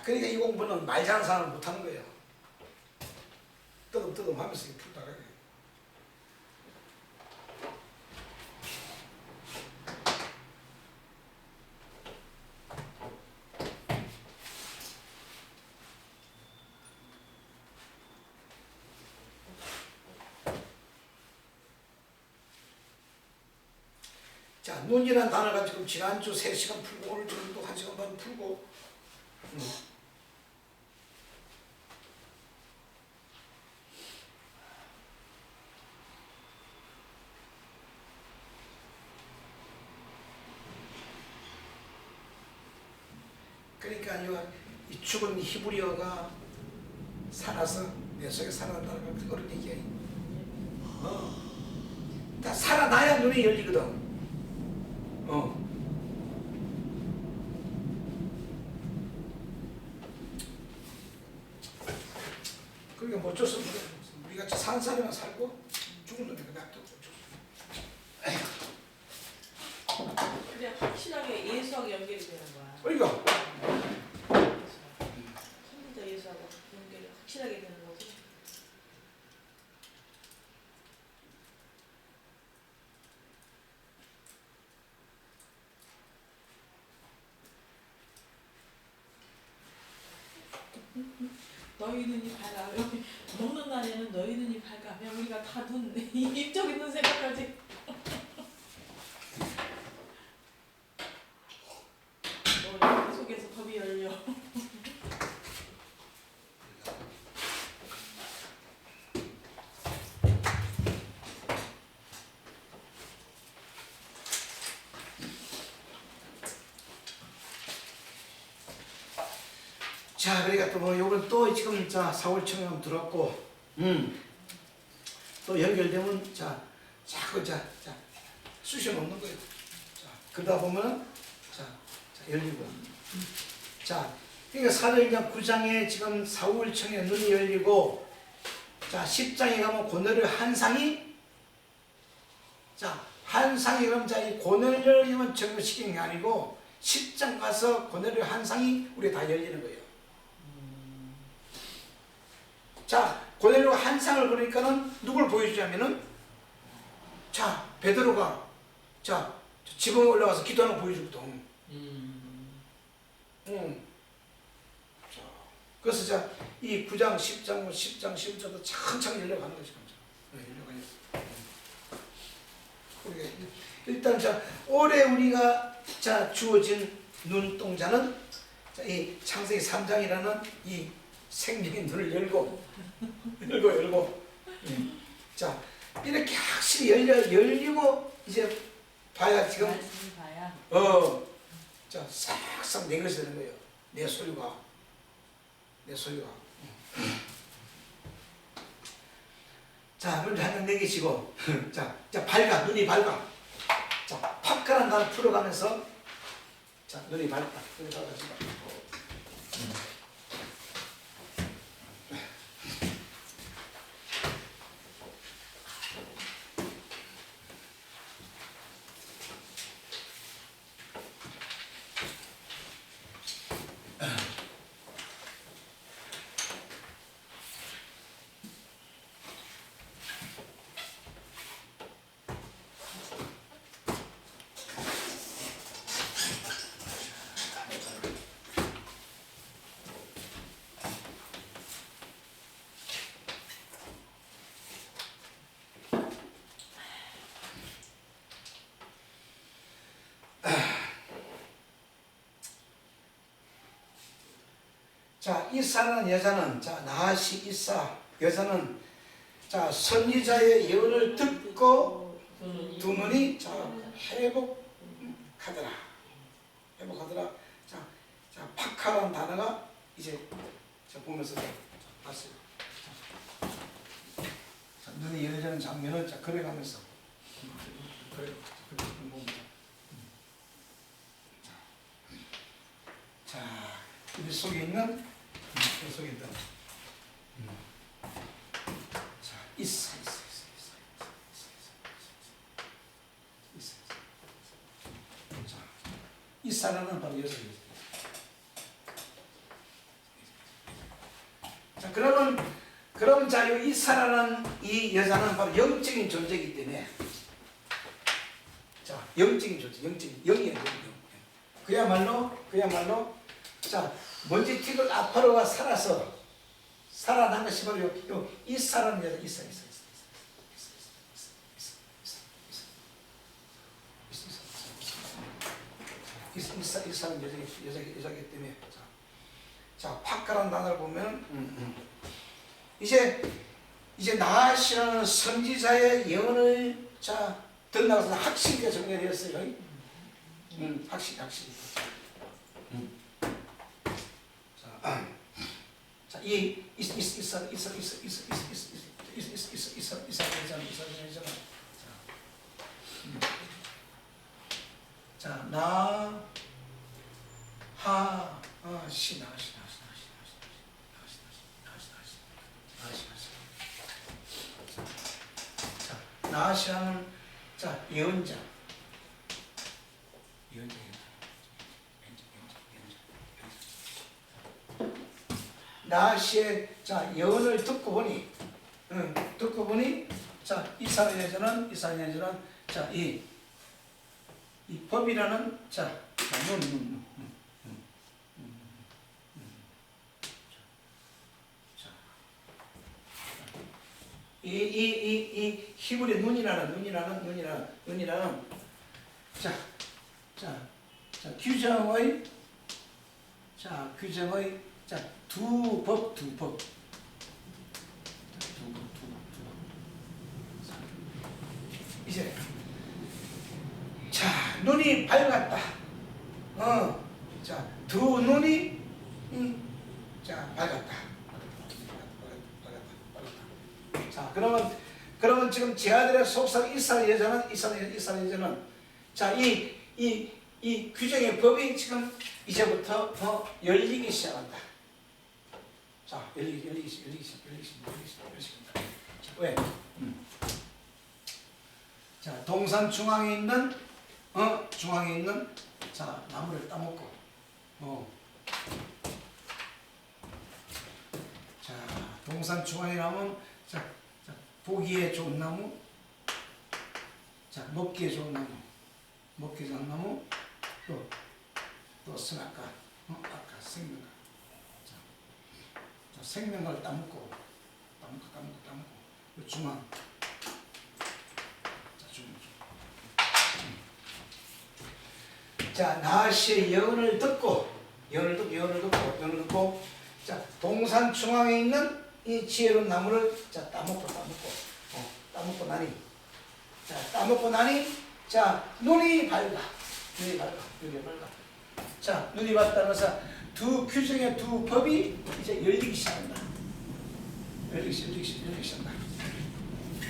그러니까 이 공부는 말 잘하는 사람은 못하는 거예요. 뜨듬뜨듬 하면서 풀다가게. 자, 눈이라는 단어가 지금 지난주 3시간 풀고 오늘 지금 또 1시간 반 풀고 그러니까 이 죽은 히브리어가 살아서 내 속에 살아난다는 그런 얘기야. 다 살아나야 눈이 열리거든. 그러니까 뭐 어쩔 수 없는 거야. 우리 같이 사는 사람은 살고 죽은 놈이 그냥 또 어쩔 수 없어. 그냥 확실하게 예수하고 연결이 되는 거야. 그러니까 컴퓨터 예수하고 연결이 확실하게 되는 거지. 너희 눈이 밝아. 여기 먹는 날에는 너희 눈이 밝아. 그냥 우리가 다 눈, 입적인 눈 생각하지. 너 속에서 법이 열려. 자, 그러니까 또 뭐 요걸 또 지금 자 4월 청약 들었고 또 연결되면 자꾸 쑤셔 놓는 거예요. 자, 그러다 보면 자 열리고 자, 그러니까 사도행전 9장에 지금 사울청에 눈이 열리고 자 10장에 가면 고넬료 한상이 한상이 그럼 이 고넬료만 적용시키는 게 아니고 10장 가서 고넬료 한상이 우리 다 열리는 거예요. 자, 고넬료가 한상을 보니까는 누굴 보여주냐면은 자, 베드로가 지붕에 올라가서 기도하는 거 보여주거든. 자, 그래서 이 9장, 10장, 10장, 11장도 천천히 열려가는 거지. 열려가요. 일단 올해 우리가 주어진 눈동자는 이 창세기 3장이라는 이 생명의 눈을 열고 자 이렇게 확실히 열리고 이제 봐야 지금 자 싹싹 내 것이 되는 거예요. 내 소유가 자 눈을 한번 내기시고 자 밝아 눈이 밝아 자 파크란 단어 풀어가면서 자 눈이 밝다 자, 이사라는 여자는 나하시 이사 여자는 선지자의 예언을 듣고 두 눈이 회복하더라. 자, 파카라는 단어가 이제 보면서 봤어요. 자, 눈이 열리는 장면을 그려가면서 자, 우리 속에 있는 속에 있다. 자, 있어. 자, 이사라는 바로 여자예요. 자, 그러면 자, 이 이사라는 이 여자는 바로 영적인 존재이기 때문에, 자, 영적인 존재, 영이에요, 영. 그야말로, 자, 먼지 튀고 아파로가 살아난 것이 바로 요 이사라는 여자, 이사. 이사는 여자이기 때문에, 자, 파카라는 단어를 보면, 이제 나아시라는 선지자의 예언을 자 듣나서 확실하게 정리되었어요. 확실히. 자, 이 이사는 자, 나하시. 나아시라는 자 예언자. 나아시의 자 예언을 듣고 보니 자 이스라엘 여자는 자 이 법이라는 자 이 히브리 눈이라는 규정의 두 법. 이제 자 눈이 밝았다. 자 두 눈이 자 밝았다. 자 그러면 지금 제 아들의 속삭 이스라엘 여자는 자 이 규정의 법이 지금 이제부터 열리기 시작한다. 자 열리기 시작한다. 왜? 자 동산 중앙에 있는 자 나무를 따먹고 자 동산 중앙에 나면 자 보기에 좋은 나무, 자 먹기에 좋은 나무, 또 선악과, 아까 생명과, 자 생명과를 따먹고, 중앙, 자 나아시의 예언을 듣고, 자 동산 중앙에 있는 이 지혜로운 나무를 자 따먹고 나니 자 눈이 밝아. 자 눈이 밝다면서 두 규정의 두 법이 이제 열리기 시작한다.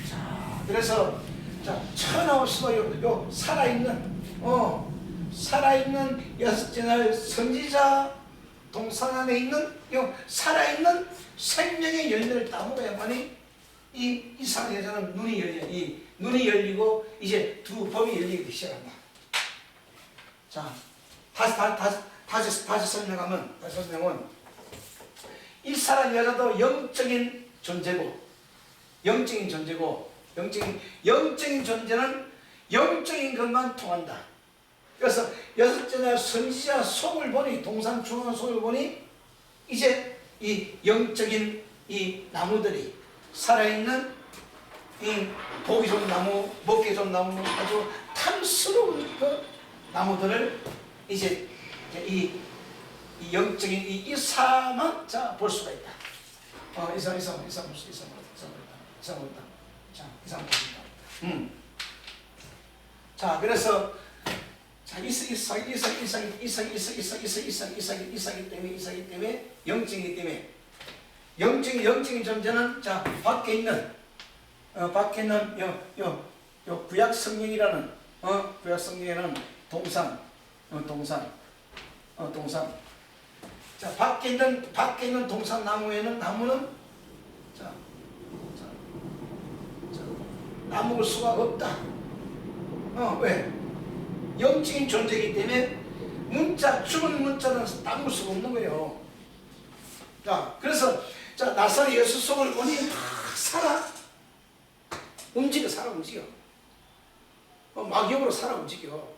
자 그래서 자 천하없이도 요 살아있는 여섯째 날 선지자 동산 안에 있는 요 살아있는 생명의 열매를 따먹어야만이 이 이스라엘 여자는 눈이 열리고 이제 두 법이 열리기 시작한다. 자 다시 설명은 이스라엘 여자도 영적인 존재고 영적인 존재는 영적인 것만 통한다. 그래서 여섯째 날 선지자 속을 보니 동산 중앙 속을 보니 이제 이 영적인 이 나무들이 살아있는 이 보기 좋은 나무, 먹기 좋은 나무, 아주 탐스러운 그 나무들을 이제 이 영적인 이 이사만 자 볼 수가 있다. 이사 볼 수 있다. 자 그래서 자 이사기 때문에 영적이기 때문에 영적인 존재는 자 밖에 있는 요 구약 성경이라는 구약 성경에는 동산 자 밖에 있는 동산 나무는 자 나무를 수가 없다. 왜? 영적인 존재이기 때문에 죽은 문자는 따먹을 수가 없는 거예요. 자, 그래서 자 나사렛 예수 속을 보니 막 살아 움직여. 막역으로 살아 움직여.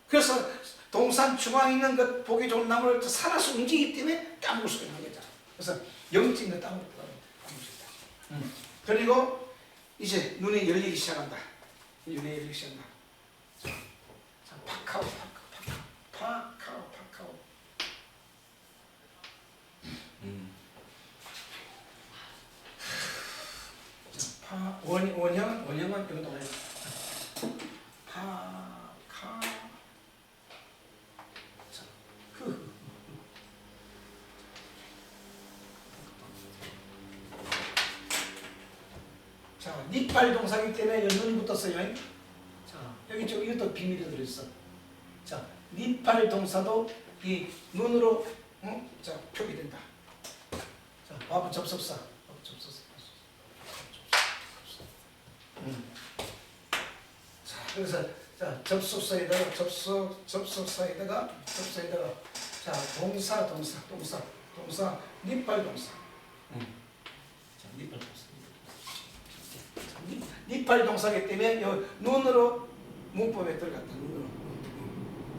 그래서 동산 중앙에 있는 그 보기 좋은 나무를 살아서 움직이기 때문에 따먹을 수가 있는 거죠. 그래서 영적인 거 따먹을 수 있다. 그리고 이제 눈이 열리기 시작한다. 자, 파카오. 원형은 이것도 원형. 파카. 자, 자, 니팔 동사기 때문에 눈이 붙었어요. 자, 여기 좀 이것도 비밀이 들어있어. 자, 니팔 동사도 이 눈으로 자, 표기된다. 자, 바보 접속사. 자, 그래서 자, 접속사에다가 자, 동사 니팔 동사. 자, 니팔 동사기 때문에 요 눈으로 문법에 들어갔다. 눈으로.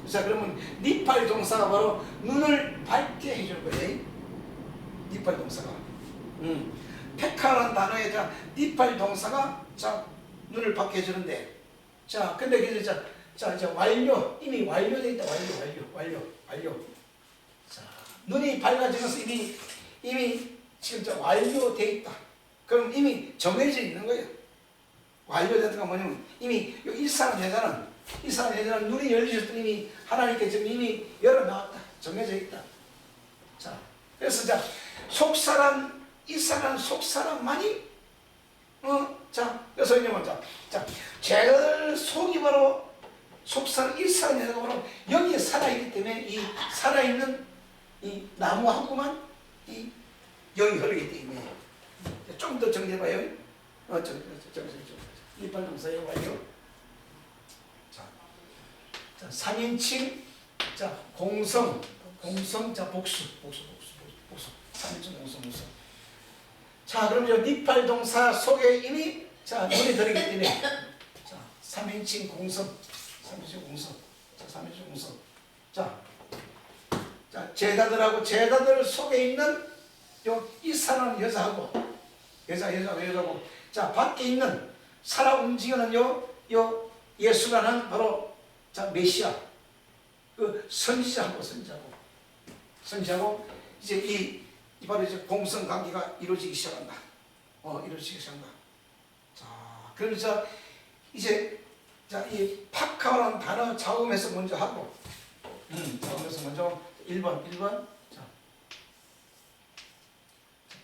자, 그러면 니팔 동사가 바로 눈을 밝게 해주는 거예요. 니팔 동사가. 페카라는 단어에 자, 니팔 동사가 자, 눈을 밝게 해주는데, 자, 근데 그래서 자, 이제 완료, 이미 완료되어 있다. 완료. 자, 눈이 밝아지면서 이미 지금 저 완료되어 있다. 그럼 이미 정해져 있는 거예요. 완료되는 건 뭐냐면 이미 일사는 여자는 눈이 열리셨더니 이미 하나님께 지금 이미 열어나왔다. 정해져 있다. 자, 그래서 자, 일사는 속사람만이 자, 그래서 이제 먼저 자, 제일 속이 바로 속사람 일사는 여자가 바로 여기에 살아있기 때문에 이 살아있는 이 나무하고만 이 영이 흐르기 때문에 좀 더 정리해봐요. 이빨 동사의 완료. 자, 3인칭, 자, 공성, 자, 복수. 3인칭 공성. 자, 그럼 이 니팔 동사 속에 이미 자, 눈이 들어있기 때문에 자, 3인칭 공성. 자, 제자들하고 제자들 속에 있는 이 사람 여자하고 여자고 자, 밖에 있는 살아 움직이는 요 예수라는 바로 자, 메시아 그 선지자고 이제 이 바로 이제 공성 관계가 이루어지기 시작한다. 자, 그래서 이제 자, 이 파카라는 단어 자음에서 먼저 하고 자음에서 먼저 1번 자,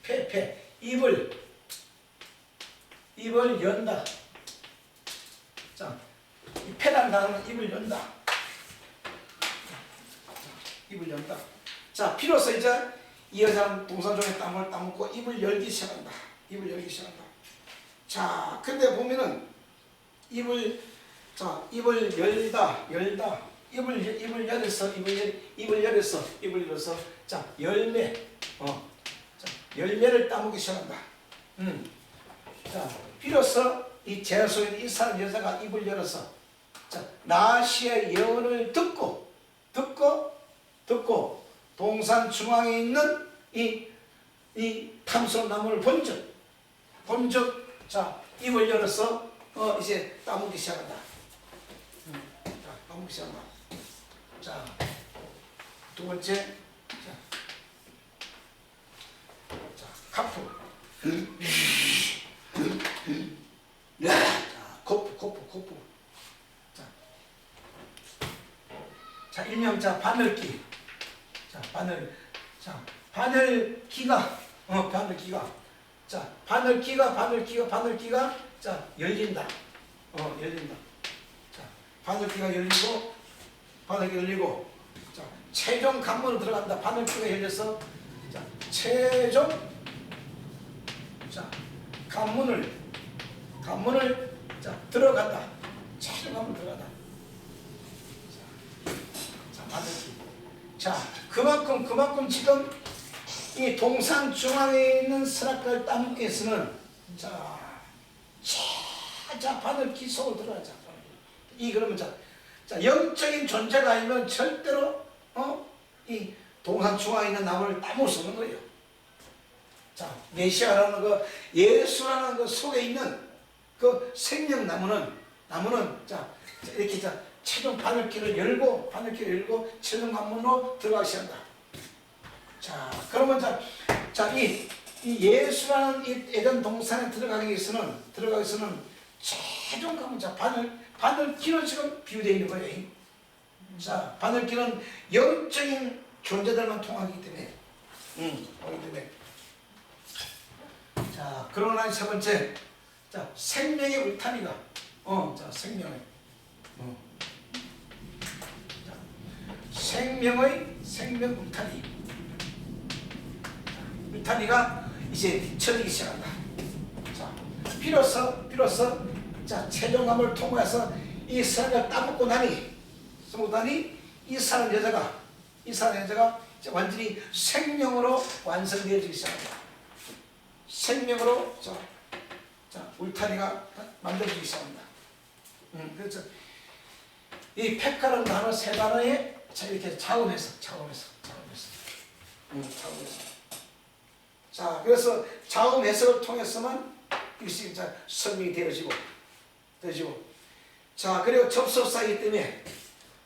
폐 입을 연다. 자, 이 폐라는 단어는 입을 연다. 자, 비로소 이제 이 여자는 동사종의 땀을 따먹고 입을 열기 시작한다. 자, 근데 보면은 입을 열다. 입을 열어서 자, 열매. 자, 열매를 따먹기 시작한다. 자, 비로소 이 제자 속에 이 사람 여자가 입을 열어서 자, 나시의 예언을 듣고 동산 중앙에 있는 이 탐스러운 나무를 본적 자, 입을 열어서 이제 따먹기 시작한다. 자, 두 번째 자, 카프. 자, 코프. 자, 일명 자, 바늘기. 자, 바늘기가 자, 바늘기가 자, 열린다. 자, 바늘기가 열리고 자, 최종 관문으로 들어간다. 바늘기가 열려서 자, 최종 자, 관문을 자, 들어간다. 최종 관문 들어간다. 자, 바늘기. 자, 그만큼 지금 이 동산 중앙에 있는 스라클 땅에서는 자 바늘 기속을 들어가자. 이 그러면 자 영적인 존재가 아니면 절대로 이 동산 중앙에 있는 나무를 따먹을 수 없는 거예요. 자 메시아라는 그 예수라는 그 속에 있는 그 생명나무는 자 이렇게 최종 바늘길을 열고 최종 관문으로 들어가기 시작한다. 자 그러면 이 예수라는 이 에덴 동산에 들어가기 위해서는 최종 관문 바늘길은 지금 비유되어 있는 거예요. 자 바늘길은 영적인 존재들만 통하기 때문에 자 그러나 세 번째 자 생명의 울타리가 생명의 생명 울타리가 이제 쳐지기 시작한다. 자 비로소 자 최종감을 통해서 이 사람을 따먹고 나니 이 사람 여자가 이제 완전히 생명으로 완성되어지기 시작합니다. 생명으로 자 울타리가 만들어지기 시작합니다. 그렇죠. 이 팩가는 단어 세 단어에 이렇게 차음해서. 자 그래서 차음 해석을 통해서만 이것이 설명이 되어지고 자 그리고 접속사이기 때문에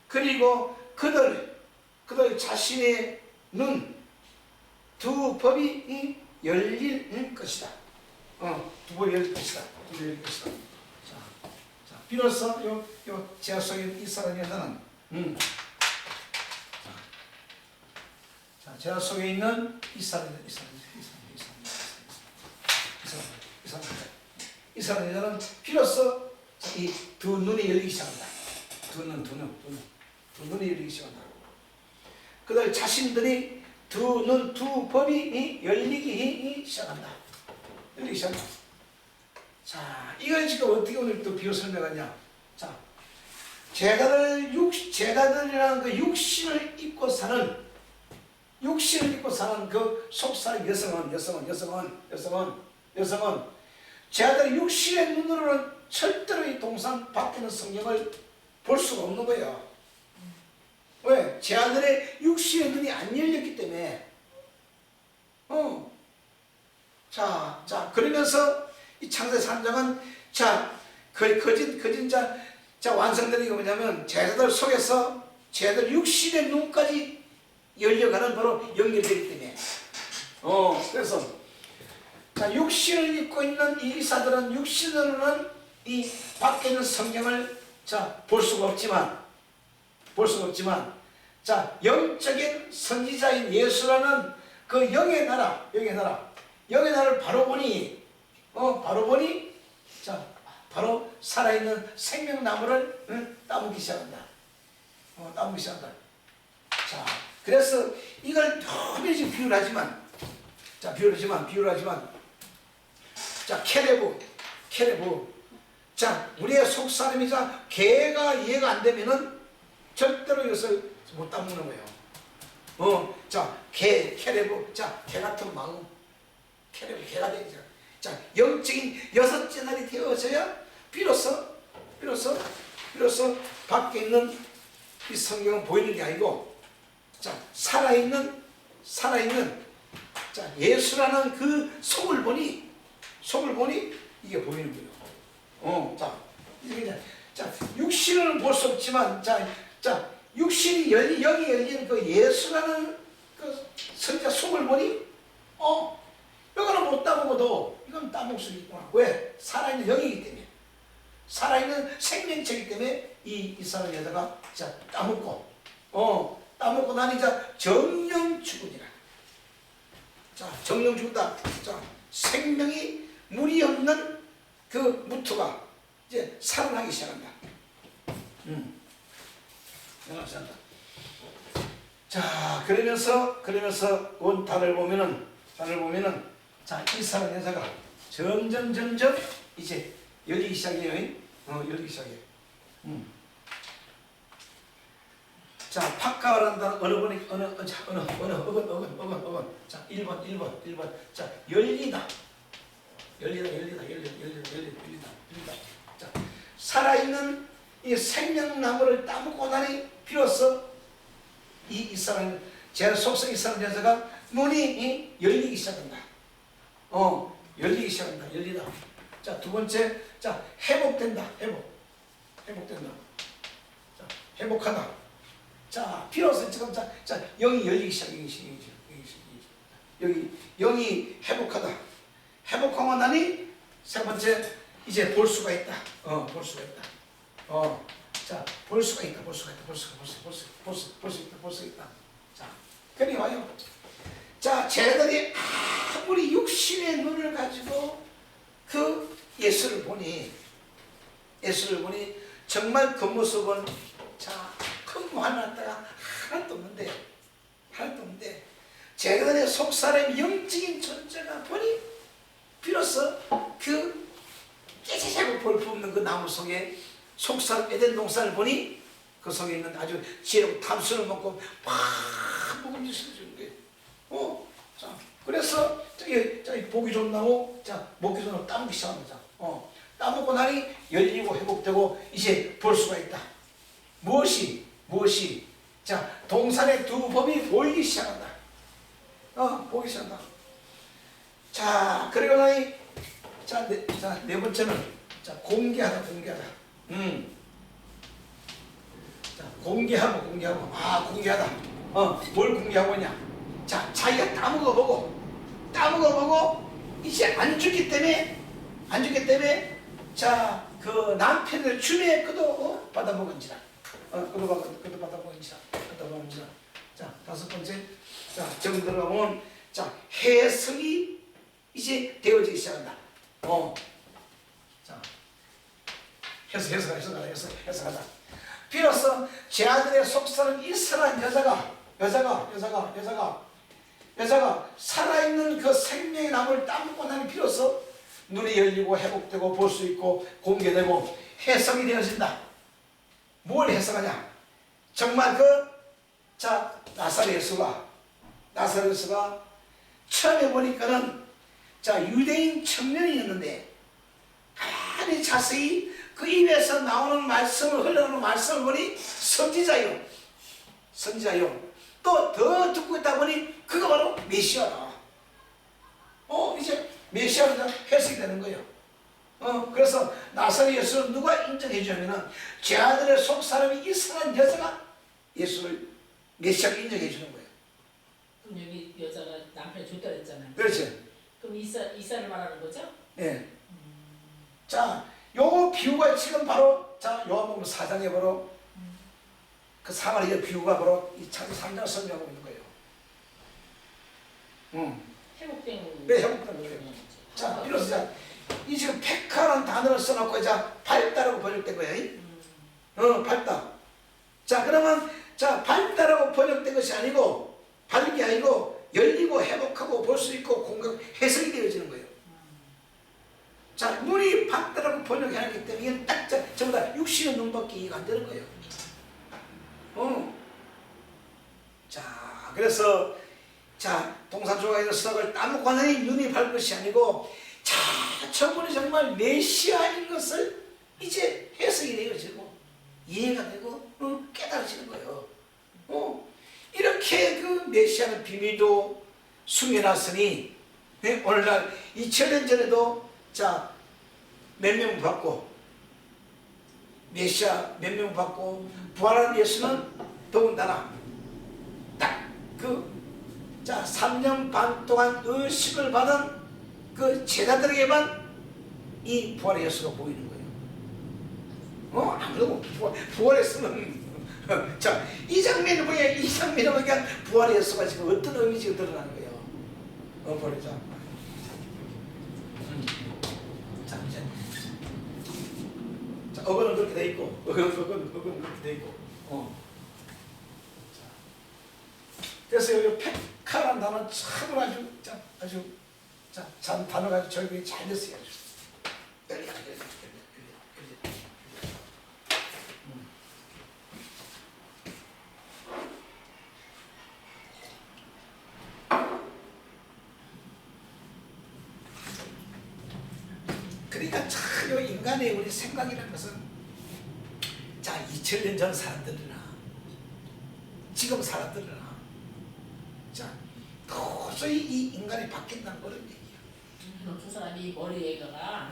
그리고 그들 자신의 눈 두 법이 열릴 것이다. 두 법이 열릴 것이다. 자 비로소 요 제가 속에 이 사람 여자는 자 제가 속에 있는 이 사람 여자는 비로소 이 두 눈이 열리기 시작한다. 두 눈이 열리기 시작한다. 그들 자신들이 두 법이 열리기 시작한다. 자, 이걸 지금 어떻게 오늘 또 비유 설명하냐? 자, 제자들이라는 그 육신을 입고 사는 그 속살 여성은 제자들이 육신의 눈으로는 절대로 이 동산 밖에는 성경을 볼 수가 없는 거예요. 왜? 제자들의 육신의 눈이 안 열렸기 때문에. 자 그러면서 이 창세 3장은 거진 완성되는 게 뭐냐면 제자들 속에서 제자들 육신의 눈까지 열려가는 바로 연결되기 때문에. 그래서 육신을 입고 있는 이 이사들은 육신으로는 이 밖에 있는 성경을 볼 수가 없지만 영적인 선지자인 예수라는 그 영의 나라를 바로 보니 바로 살아있는 생명나무를 따먹기 시작한다. 자, 그래서 이걸 너무 지금 비유를 하지만 케레브 자 우리의 속사람이자 개가 이해가 안 되면은 절대로 이것을 못 따먹는 거예요. 케레브 개 같은 마음 개가 되죠. 영적인 여섯째 날이 되어져야 비로소 밖에 있는 이 성경은 보이는 게 아니고 살아있는 예수라는 그 속을 보니 이게 보이는 거예요. 육신을 볼 수 없지만 육신이 영이 열린 그 예수라는 그 선지자 속을 보니 이거는 못 따먹어도 이건 따먹을 수 있구나. 왜? 살아있는 영이기 때문에, 살아있는 생명체이기 때문에 이 사람 여자가 따먹고 나니 정령 죽으니라. 정령 죽다. 생명이 물이 없는 그 무토가 이제 살아나기 시작한다. 자, 그러면서 온 단을 보면은 이 사람 여자가 점점 이제 열리기 시작해요. 열리기 시작해. 자, 파카라는 어느 번이 어근. 자, 1번. 자, 열리다. 자, 살아있는 이 생명나무를 따먹고 나니 비로소 이 사람, 제 속성 이 사람 여자가 눈이 열리기 시작한다. 열리기 시작한다. 열리다. 자, 두 번째, 자, 회복된다. 회복된다. 자, 회복하다. 자, 비로소 지금 자, 영이 열리기 시작이지. 여기 영이 회복하다. 회복하고 나니 세 번째, 이제 볼 수가 있다. 볼 수가 있다. 자, 볼 수가 있다. 자, 그리 와요. 자, 쟤들이 아무리 육신의 눈을 가지고 그 예수를 보니 정말 그 모습은 자, 큰 하나다가 하나도 없는데 쟤들의 속사람의 영적인 존재가 보니 비로소 그 깨지자고 볼품없는 그 나무 속에 속사람 에덴 동산을 보니 그 속에 있는 아주 지혜롭고 탐수를 먹고 막 먹음직스러 주는 거예요. 자, 그래서 저기 보기 좋은 나무, 자, 먹기 좋은 나무 따먹기 시작합니다. 따먹고 나니 열리고 회복되고 이제 볼 수가 있다. 무엇이? 자, 동산의 두 법이 보이기 시작한다. 보기 시작한다. 자, 그리고 나니 네 번째는 자, 공개하다. 자, 공개하고. 공개하다. 뭘 공개하고 있냐? 자, 자기가 따먹어보고 이제 안 죽기 때문에 자, 그 남편을 주의 그도 받아먹은지라. 그도 받아먹은지라. 자, 다섯 번째, 자, 정 들어가면 자, 해석이 이제 되어지기 시작한다. 자, 해석하다. 비로소 제 아들의 속사는 이스라엘 여자가 살아있는 그 생명의 나무를 따먹고 나니 비로소 눈이 열리고 회복되고 볼 수 있고 공개되고 해석이 되어진다. 뭘 해석하냐? 정말 자, 나사렛 예수가 처음에 보니까는 자, 유대인 청년이었는데 가만히 자세히 그 입에서 나오는 말씀을 흘러오는 말씀을 보니 선지자요. 또 더 듣고 있다 보니 그가 바로 메시아다. 이제 메시아로 해석이 되는 거예요. 그래서 나사렛 예수를 누가 인정해 주냐면은 제 아들의 속 사람이 이스라엘 여자가 예수를 메시아로 인정해 주는 거예요. 그럼 여기 여자가 남편이 줬다 그랬잖아요. 그렇지. 그럼 이사를 말하는 거죠? 네. 자, 요 비유가 지금 바로 자, 요한복음 4장에 바로 그 사마리아 비유가 바로 이 창세기 3장을 설명하고 있는 거예요. 회복된 거예요. 자, 비로소 자, 이 지금 백화라는 단어를 써놓고 자, 밝다라고 번역된 거예요. 밝다. 자, 그러면 자, 밝다라고 번역된 것이 아니고 밝은 게 아니고 열리고 회복하고 볼 수 있고 공각 해석이 되어지는 거예요. 자, 눈이 밝다라고 번역해놨기 때문에 이건 딱 전부 다 육신의 눈밖에 이해가 안 되는 거예요. 자, 그래서 자, 동산조각에서 수학을 따먹고 나니 눈이 밝은 것이 아니고 자, 저분이 정말 메시아인 것을 이제 해석이 되어지고 이해가 되고 깨달아지는 거예요. 이렇게 그 메시아의 비밀도 숨겨놨으니 오늘날 2000년 전에도 자, 몇 명 받고 메시아 몇 명 받고 부활한 예수는 더군다나 딱 자, 3년 반 동안 의식을 받은 그 제자들에게만 이 부활의 예수가 보이는 거예요. 아무래도 부활했으면 자, 이 장면을 보니까 부활의 예수가 지금 어떤 의미가 드러나는 거예요. 버리자. 자, 이제 자, 어근은 그렇게 돼 있고, 어근은 그렇게 돼 있고. 자, 그래서 여기 백화라는 단어는 참으로 아주 참 단어가 절벽이 잘 됐어요. 그러니까 참 인간의 우리 생각이라는 것은 자 2000년 전 사람들이나 지금 사람들이나 자 도저히 이 인간이 바뀐다는 그런 얘기야. 두 사람이 머리 얘기가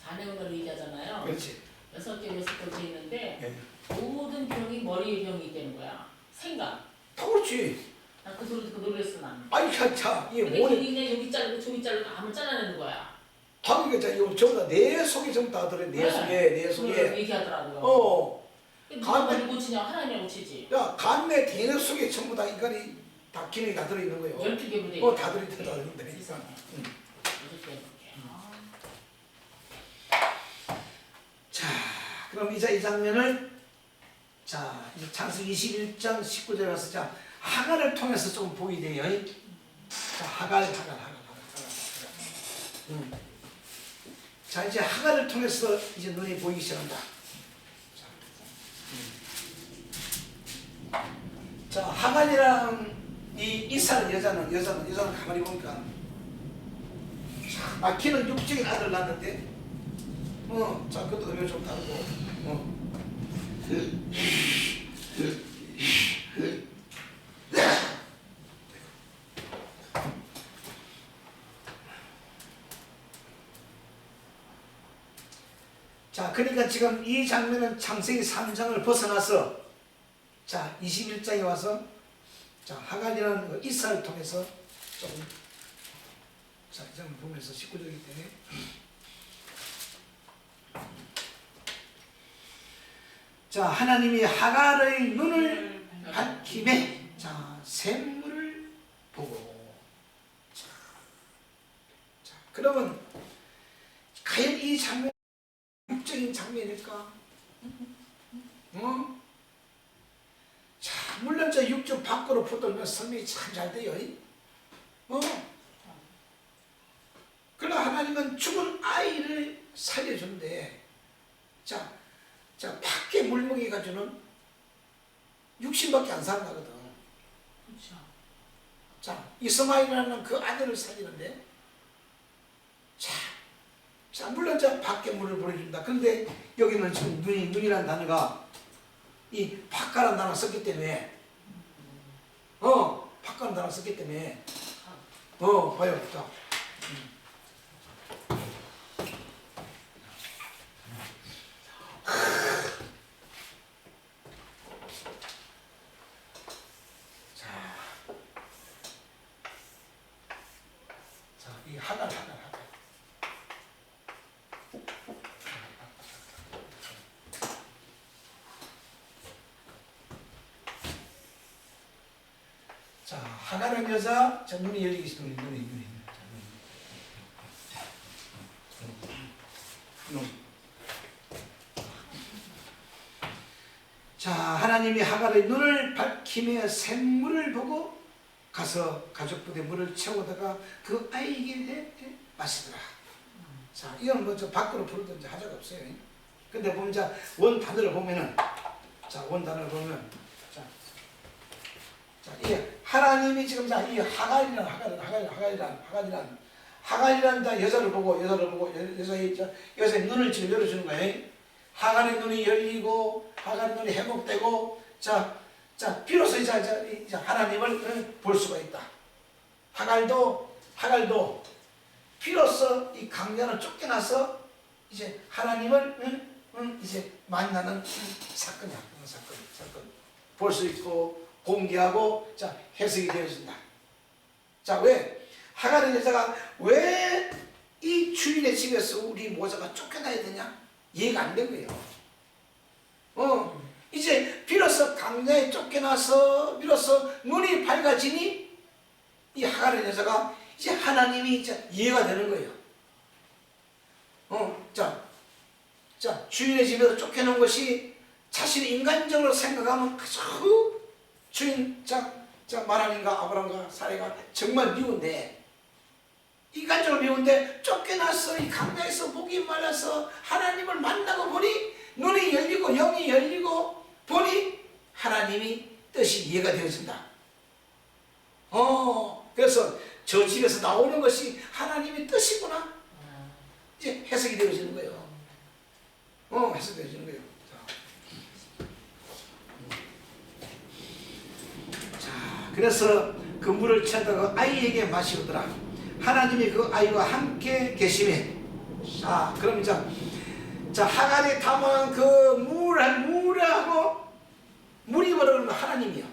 자네오늘 얘기하잖아요. 그렇지. 6개 있는데 예. 모든 병이 머리의 병이 되는 거야. 생각. 다 그렇지. 난 그 소리 듣고 놀랬어 나는. 아니 자 이게 근데 뭐냐? 그냥 여기 자르고 저기 자르고 암을 잘라내는 거야. 하기가 자 이거 전부 다 내 속에 전부 다 들어. 내 속에 내 속에. 그걸 얘기하더라고요. 간에- 누가 머리 고치냐 하나님이 고치지. 야 간내 DNA 속에 전부 다 인간이 다 기능이 다 들어 있는 거예요. 12개 부대. 다 들어 있다니까. 자, 그럼 이제 이 장면을 자 이제 창세기 21장 19절에 가서 자 하갈을 통해서 조금 보게 돼요. 자 하갈. 자 이제 하갈을 통해서 이제 눈이 보이기 시작한다. 자 하갈이랑 이 이스라엘 여자는 가만히 보니까 키는 육적인 아들을 낳았는데 자 그것도 의미가 좀 다르고 자 그러니까 지금 이 장면은 창세기 3장을 벗어나서 자 21장에 와서 자 하갈이라는 그 이사를 통해서 조금 자 이 장면 보면서 19절이기 때문에 자 하나님이 하갈의 눈을 밝힘에 자 샘물을 보고 자 그러면 과연 이 장면 육적인 장면일까? 자 물론 저 육적 밖으로 붙들면 설명이 참 잘 돼요. 그러나 하나님은 죽은 아이를 살려준대. 자 밖에 물먹이 가지고는 육신밖에 안 살아나거든. 그렇죠. 자 이스마엘이라는 그 아들을 살리는데 자 물론 저 밖에 물을 보내준다. 근데 여기는 지금 눈이라는 단어가 이 밖이라는 단어를 썼기 때문에 밖이라는 단어를 썼기 때문에 봐요. 자, 이 하갈. 자, 하갈은 여자, 자, 눈이 열리기 시작해. 눈이. 자, 하나님이 하갈의 눈을 밝히며 샘물을 보고 가서 가족부대 물을 채우다가 그 아이에게 마시더라. 자, 이건 뭐 저 밖으로 부르든지 하자가 없어요. 근데 보면 자, 원 단어를 보면은 이 하나님이 지금 자, 이 하갈이란 여자를 보고 여자의 눈을 지금 열어주는 거예요. 하갈의 눈이 열리고 하갈의 눈이 회복되고 자 비로소 이제 하나님을 볼 수가 있다. 하갈도 비로소 이 강간을 쫓겨나서 이제 하나님을 이제 만나는 사건 볼 수 있고 공개하고 자 해석이 되어진다. 자 왜 하갈의 여자가 왜 이 주인의 집에서 우리 모자가 쫓겨나야 되냐? 이해가 안 된 거예요. 이제 비로소 강야에 쫓겨나서 비로소 눈이 밝아지니 이 하갈의 여자가 이제 하나님이 이제 이해가 되는 거예요. 자 주인의 집에서 쫓겨난 것이 자신이 인간적으로 생각하면 아주 주인 마라님과 아브람과 사례가 정말 미운데 인간적으로 미운데 쫓겨나서 이 강야에서 목이 말라서 하나님을 만나고 보니 눈이 열리고 영이 열리고 보니 하나님이 뜻이 이해가 되어진다. 그래서 저 집에서 나오는 것이 하나님의 뜻이구나. 이제 해석이 되어진다. 그래서 그 물을 채다가 아이에게 마시우더라. 하나님이 그 아이와 함께 계시매. 자, 그럼 자 하갈이 담은 그 물하고 물이 뭐라는 하나님이요.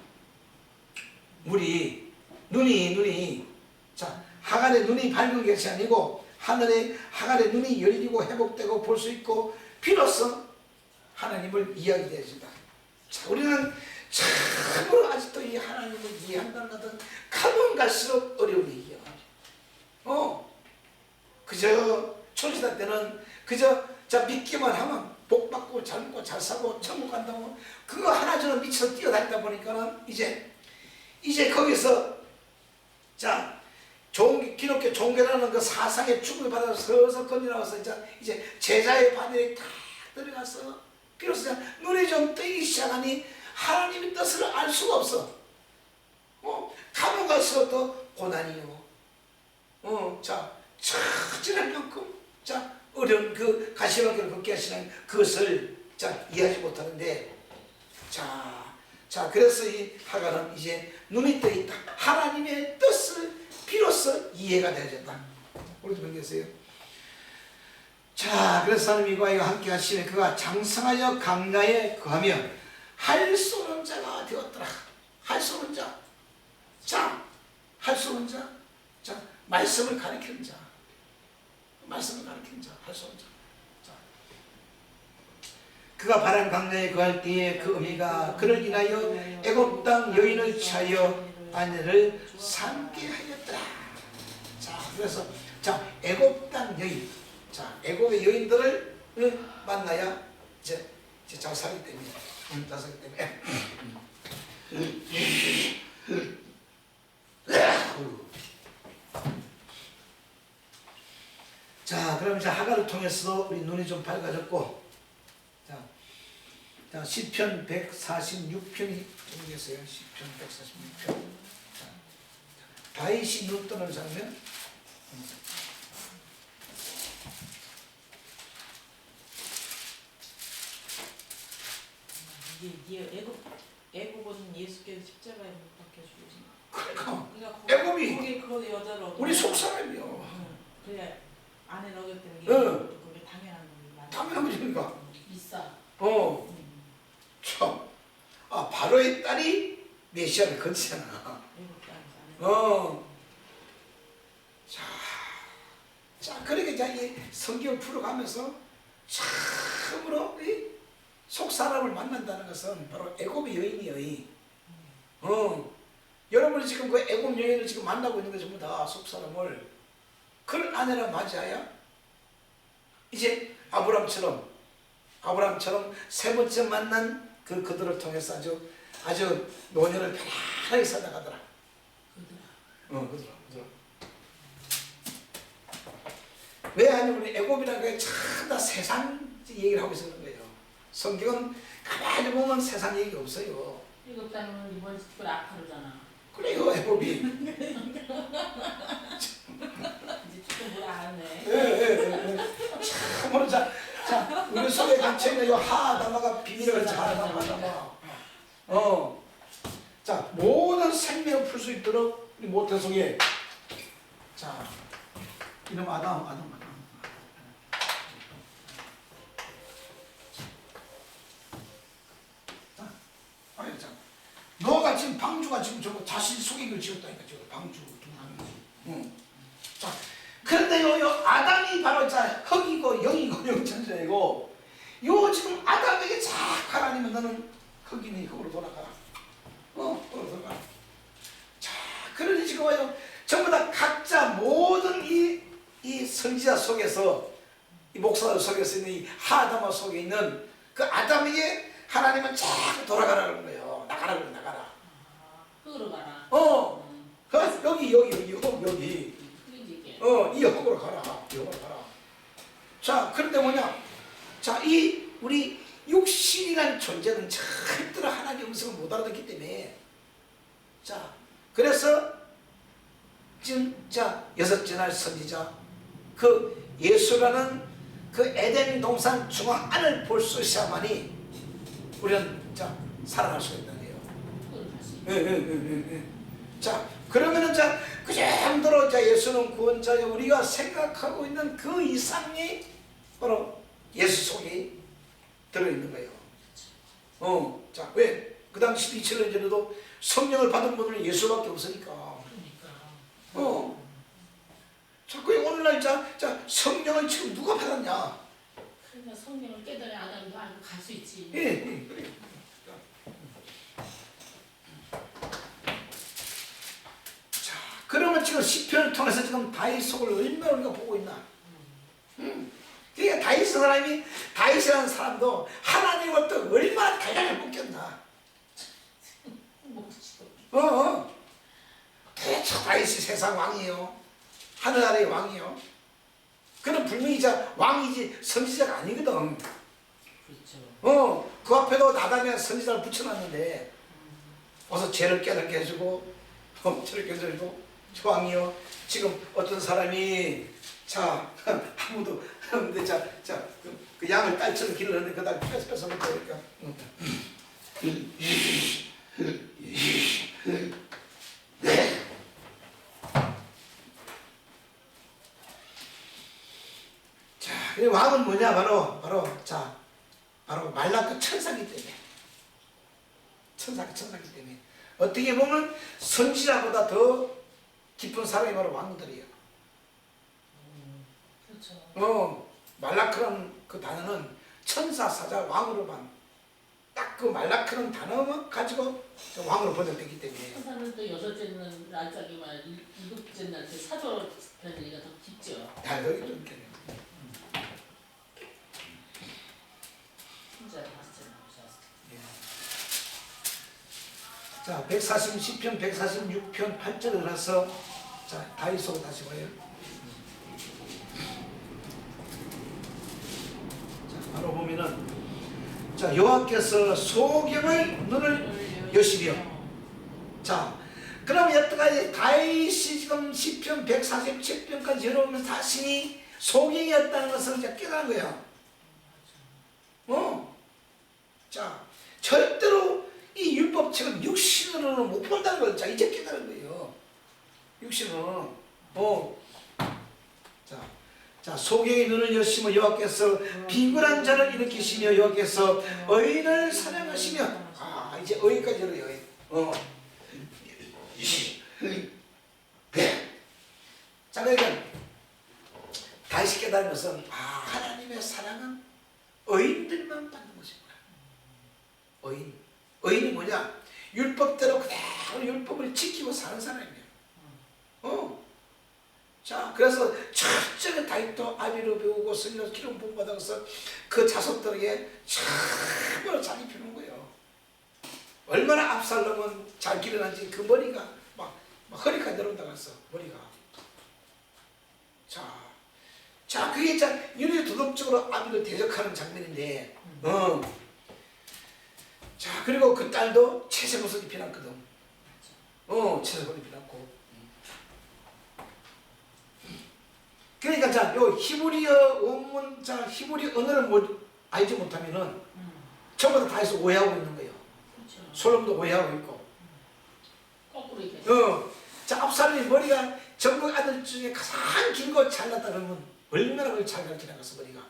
눈이 자 하갈의 눈이 밝은 것이 아니고 하늘에 하갈의 눈이 열리고 회복되고 볼 수 있고 비로소 하나님을 이야기해준다. 자, 우리는 참으로 아직도 이 하나님을 이해한다는 것은 가면 갈수록 어려운 얘기야. 그저 초시대 때는 그저 자 믿기만 하면 복 받고 잘 먹고 잘 사고 천국 간다고 그거 하나처럼 미쳐 뛰어다니다 보니까는 이제 거기서 자 기독교 종교라는 그 사상의 축을 받아서 서서 건너와서 이제 제자의 바늘에 다 들어가서 비로소 눈에 좀 뜨기 시작하니 하나님의 뜻을 알 수가 없어. 가면 갈수록 더 고난이요. 자 처절할 만큼 자 어려운 그 가시밭길을 걷게 하시는 그것을 자 이해하지 못하는데 자 그래서 이 하갈은 이제 눈이 떠 있다. 하나님의 뜻을 비로소 이해가 되어졌다. 우리도 그러겠어요. 자 그래서 하나님이 그와 함께 하시며 그가 장성하여 강야에 거하며 할 수 없는 자가 되었더라. 할 수 없는 자. 자, 할 수 없는 자. 자, 말씀을 가르치는 자. 말씀을 가르치는 자. 할 수 없는 자. 자. 그가 바람 강야에 거할 때에 그 어미가 그를 인하여 애굽 땅 여인을 취하여 아내를 삼게 하였더라. 자, 그래서 자, 애굽 땅 여인. 자, 애굽의 여인들을 만나야 이제 잘 살기 때문에. 잘 살기 때문에. 자, 그럼 이제 하갈을 통해서 우리 눈이 좀 밝아졌고, 자, 시편 146편이 정리했어요. 시편 146편. 다윗이 눈 뜨는 장면. 애굽은 예수께서 십자가에 못 박혀 죽으신 거. 그러니까 애굽이 거기 그 여자를 우리 속사람이요. 그래 아내 어겼다는 게 그게 당연한 겁니다. 당연한 것이니까. 비싸. 참. 바로의 딸이 메시아를 건치잖아. 자, 그러니까 이 성경을 풀어가면서 참으로 속 사람을 만난다는 것은 바로 애굽의 여인이에요. 여러분이 지금 그 애굽 여인을 지금 만나고 있는 거 전부 다 속 사람을 그런 아내라 맞이하여 이제 아브람처럼 세 번째 만난 그들을 통해서 아주 노년을 편안하게 살아가더라. 그들아. 왜 하냐면 애굽이라는 게 참 다 세상 얘기를 하고 있는 거예요. 성경은 가만히 보면 세상 얘기 없어요. 일곱 달은 이번 집을 아파르잖아. 그래요, 애굽이. 이제 조금 뭐라 하네. 참으로 자 우리 속에 갇혀있는 요 하다마가 비밀을 하다마. 자 모든 생명을 풀 수 있도록 우리 모태 속에 자 이놈 아담. 자, 너가 지금 방주가 지금 저거 자신 속에 이걸 지었다니까 저거 방주 동상. 자 그런데 요 아담이 바로 자 흙이고 영이고 영천사이고 요 지금 아담에게 자 하나님은 너는 흙이니 흙으로 돌아가라. 흙으로 돌아가라. 자 그러니 지금 와요 전부 다 각자 모든 이 선지자 속에서 이 목사들 속에서 있는 이 하아담아 속에 있는 그 아담에게 하나님은 자꾸 돌아가라는 거예요. 나가라. 흙으로 가라. 여기 이 흙으로 가라. 자 그런데 뭐냐? 자 이 우리 육신이라는 존재는 절대로 하나님의 음성을 못 알아듣기 때문에 자 그래서 지금 자 여섯째 날 선지자 그 예수라는 그 에덴 동산 중앙 안을 볼 수 있어야만이 우리는 자 살아갈 수가 있다는 거예요. 자, 그러면은 그 정도로 예수는 구원자여 우리가 생각하고 있는 그 이상이 바로 예수 속에 들어있는 거예요. 자, 왜? 그 당시 2000년 전에도 성령을 받은 분은 예수밖에 없으니까. 그러니까. 자, 그 오늘날 성령을 지금 누가 받았냐? 그러니까 성령을 깨달아 아담도 알고 갈 수 있지. 예, 그래. 자, 그러면 지금 시편을 통해서 지금 다윗 속을 얼마나 우리가 보고 있나? 그러니까 다윗이라는 사람도 하나님과 또 얼마나 달달을 볶였나? 대체 다윗이 세상 왕이에요. 하늘 아래의 왕이요. 그는 분명히 왕이지 선지자가 아니거든. 그렇죠. 그 앞에도 나단이라는 선지자를 붙여놨는데 어서 죄를 깨닫게 해주고 죄를 깨닫게 해주고 왕이요. 지금 어떤 사람이 아무도 근데 그 양을 딸처럼 기르는데 그다 뺏어 먹고 그러니까 이 왕은 뭐냐? 바로 말라크 천사기 때문에. 천사기 때문에. 어떻게 보면 선지자보다 더 깊은 사람이 바로 왕들이에요. 그렇죠. 말라크라는 그 단어는 천사, 사자, 왕으로만 딱 그 말라크라는 단어만 가지고 왕으로 번역되기 때문에. 천사는 또 여섯째 날짜기만 일곱째 날짜 사조 편이가 더 깊죠. 여기 좀 이렇게. 자, 140, 10편 146편 8절에 가서 다윗 속 다시 봐요. 바로 보면은 여호와께서 소경의 눈을 여시며. 그럼 여태까지 다윗이 지금 10편 147편까지 열어오면 자신이 소경이었다는 것을 이제 깨달은 거야. 절대로 이 율법책은 육신으로는 못 본다는 걸 이제 깨달은 거예요. 육신은. 소경의 눈을 여시며 여호와께서 빈곤한 자를 일으키시며 여호와께서 의인을 사랑하시며. 이제 의인까지 열어요. 그러니까 다시 깨달은 것은 하나님의 사랑은 의인들만 받는 것이구나. 의인이 뭐냐? 율법대로 그대로 율법을 지키고 사는 사람이에요. 그래서 철저히 다윗도 아비로 배우고 성령 기름 부음 받아서 그 자손들에게 참으로 잘 입히는 거예요. 얼마나 압살롬은 잘 기르는지 그 머리가 막 허리까지 내려온다고 했어. 머리가. 그게 윤리도덕적으로 아비를 대적하는 장면인데, 그리고 그 딸도 채색옷을 입혀놨거든. 채색옷을 입혀놨고. 그러니까 요 히브리어 원문, 히브리 언어를 알지 못하면은 전부 다 다해서 오해하고 있는 거예요. 그렇죠. 솔로몬도 오해하고 있고. 거꾸로 얘기해. 압살롬이 머리가 전국 아들 중에 가장 긴 거 잘났다 그러면 얼마나 그걸 잘 가르치나가서 머리가.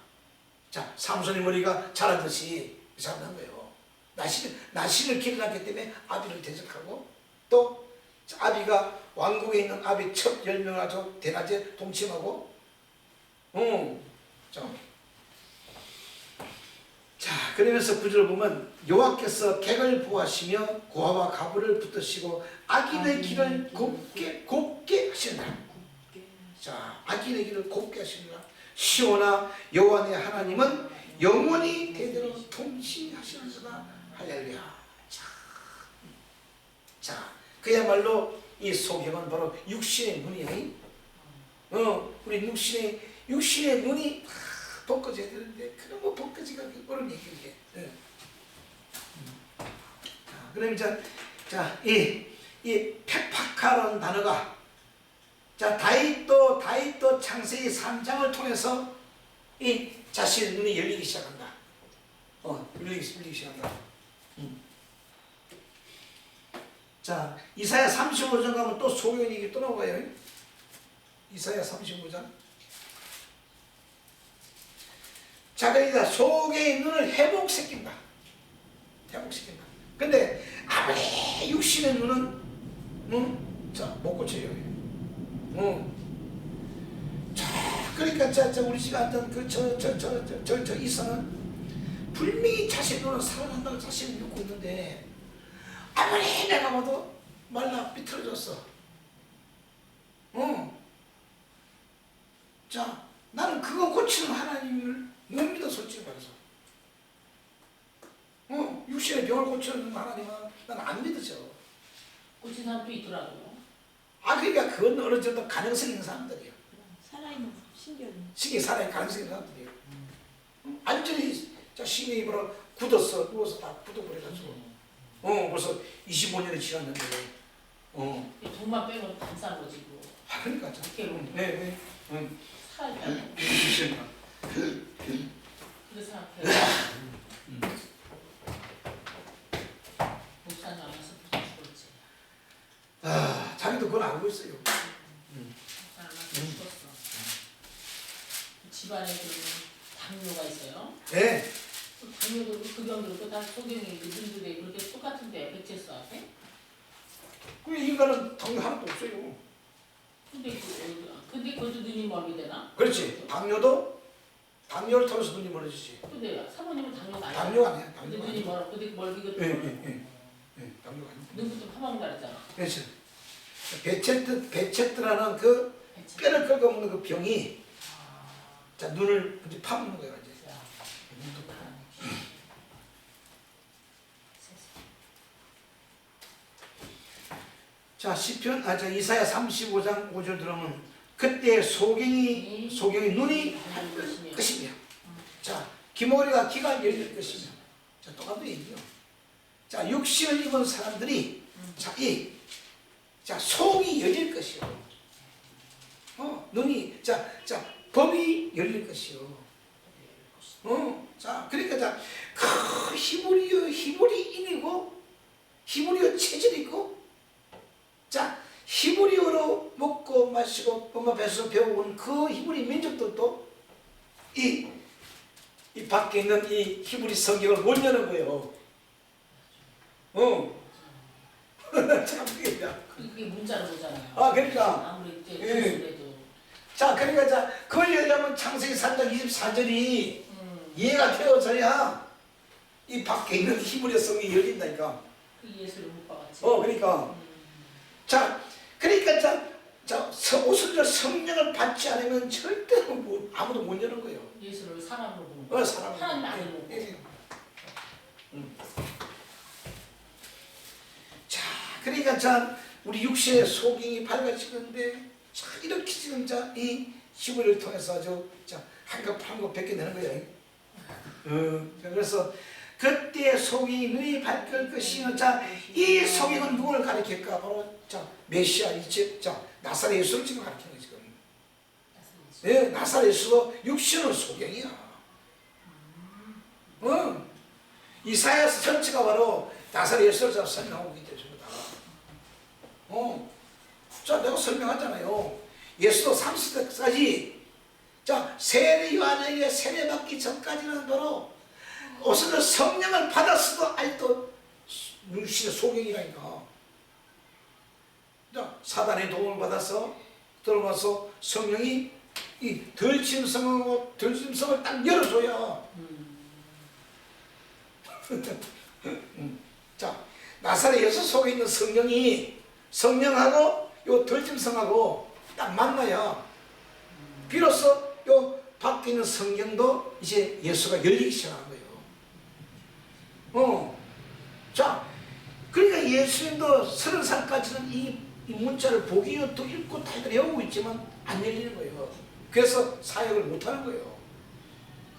삼손의 머리가 자라듯이 잘난 거예요. 나시를 기르놨기 때문에 아비를 대적하고, 또 아비가 왕국에 있는 아비 첫 10명을 아주 대낮에 동침하고. 그러면서 구절을 보면 여호와께서 객을 보하시며 고아와 가부를 붙드시고 악인의 길을 곱게 하시느라. 악인의 길을 곱게 하시느라. 시온아 여호와 내 하나님은 영원히 대대로 통치하시느니라. 할렐루야. 그야말로 이 소경은 바로 육신의 눈이에요. 우리 육신의 눈이 다 벗겨져야 되는데 그런 거 벗겨지기가 어려운 얘기예요. 그럼 이 페파카라는 단어가 다윗도 창세기 3장을 통해서 이 자신의 눈이 열리기 시작한다. 열리기 시작한다. 자, 이사야 35장 가면 또 소경이 얘기 또 나와요. 이사야 35장. 자, 그러니까 소경의 눈을 회복시킨다. 회복시킨다. 근데 아무리 육신의 눈은 자, 못 고쳐요. 자, 그러니까 우리 집에 앉은 저 이사는 분명히 자신 눈은 살아난다고 자신을 믿고 있는데 아무리 내가 봐도 말라 비틀어졌어. 자, 나는 그거 고치는 하나님을 못 믿어, 솔직히 말해서. 육신의 병을 고치는 하나님은 난 안 믿어져. 고친 사람도 있더라고요. 아, 그러니까 그건 어느 정도 가능성이 있는 사람들이에요. 살아있는 신경이. 신경이 살아야 가능성이 있는 사람들이에요. 완전히 자, 신경이 바로 굳었어. 누워서 다 굳어버려가지고. 벌써 25년이 지났는데. 돈만 빼면 감사한 거지 뭐. 아, 그러니까 참. 네. 살아있다네. 그래 생각해. 목사님 안 와서 무슨 죽었지. 아, 자기도 그걸 알고 있어요. 목사님 안 와서 죽었어. 집안에 당뇨가 있어요. 네. 당뇨도 급염도 다 소경이 눈들에 그렇게 똑같은데 백제수 앞에. 그 인간은 당뇨 하나도 없어요. 근데 그것도 눈이 멀게 되나? 그렇지. 당뇨를 통해서 눈이 멀어지지. 근데 사모님은 당뇨가 아니야. 당뇨가 아니야. 근데 당뇨가 눈이 아니야. 멀어. 근데 멀기가 당뇨가 아니야. 눈부터 파먹는다 그랬잖아. 그렇지. 베체트라는 그 뼈를 긁어 먹는 그 병이 자, 눈을 이제 파먹는 거야, 이제. 눈도 파먹는 거야. 자, 자, 이사야 35장 5절 들어오면 그때 소경이 눈이 밝을 것이며, 자, 기모리가 귀가 열릴 것이며, 자, 똑같은 얘기요. 자, 육신을 입은 사람들이 자, 속이 열릴 것이요. 눈이 자, 법이 열릴 것이요. 자, 그러니까 그 히브리인이고 히브리어 체질이고, 자, 히브리어로 먹고 마시고 엄마 뱃에서 배워온 그 히브리 민족들도 이 밖에 있는 이 히브리 성경을 못 여는 거예요. 참 그게 문자로 보잖아요. 아, 그러니까. 아무리 이제 예. 그래도. 자, 그러니까 그걸 얘기하면 창세기 3장 24절이 이해가 되어져야 이 밖에 있는 히브리 성경이 열린다니까. 그 예수를 못 봐갔지. 그러니까. 자, 그러니까 오순절 성령을 받지 않으면 절대로 아무도 못 여는 거예요. 예수를 사람으로 보는 거. 사람. 하나님 아니고. 자, 그러니까 우리 육신의 소경이 밝아지는데 자, 이렇게 지금 이 히브리를 통해서 아주 한급 벗겨내는 거예요. 그래서 그때 소경이 눈이 밝을 것이며, 자, 이 소경은 누구를 가리킬까? 바로 메시아 나사렛 예수를 지금 가리키는 거예요. 지금. 네, 나사렛 예수도 육신은 소경이야. 이사야서 전체가 바로 나사렛 예수를 설명하고 있기 때문에 자, 내가 설명하잖아요. 예수도 30대까지 세례 요한에게 세례받기 전까지는 바로 어서 성령을 받았어도 아직도 육신의 소경이라니까. 자, 사단의 도움을 받아서 들어가서 성령이 이 덜짐승을 딱 열어줘야. 자, 나사렛 예수 속에 있는 성령하고 요 덜짐승하고 딱 만나야 비로소 요 밖에 있는 성경도 이제 예수가 열리기 시작한 거예요. 자, 그러니까 예수님도 30살까지는 이 문자를 보기도 읽고 다 외우고 있지만 안 열리는 거예요. 그래서 사역을 못 하는 거예요.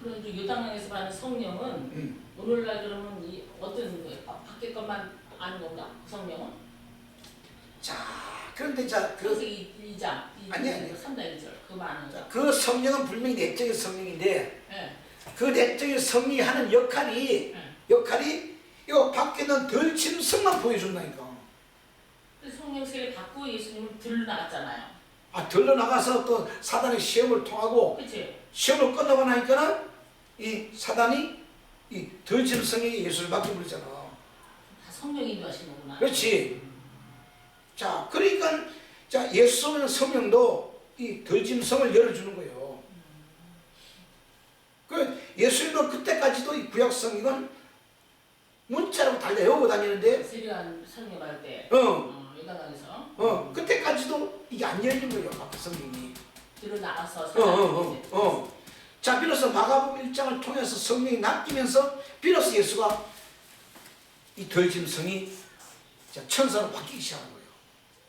그런 요단강에서 받는 성령은 오늘날 그러면 어떤 거예요? 밖에 것만 아는 건가? 성령은? 자, 그런데 창세기 2장, 아니야. 3장 1절 그거 아는 거죠? 그 성령은 분명히 내적인 성령인데, 네. 그 내적인 성령이 하는 역할이 요 밖에 있는 덜짐승만 보여준다니까. 성령 세례 받고 예수님은 들러 나갔잖아요. 들러 나가서 또 사단의 시험을 통하고 그치? 시험을 끝나고 나니까는 이 사단이 이 덜짐승에게 예수를 맡겨 버리잖아. 다 성령이 인도하신 거구나. 그렇지. 자, 그러니까 자 예수 믿는 성령도 이 덜짐승을 열어주는 거예요. 그 예수님도 그때까지도 이 구약 성경은 문자로 달려 외우고 다니는데, 세례한 설교할 때, 요단강에서 그때까지도 이게 안 열린 거예요. 앞에 성경이. 들어 나가서 자, 비로소 마가복음 1장을 통해서 성령이 낚이면서 비로소 예수가 이 덜짐승이 천사로 바뀌기 시작한 거예요.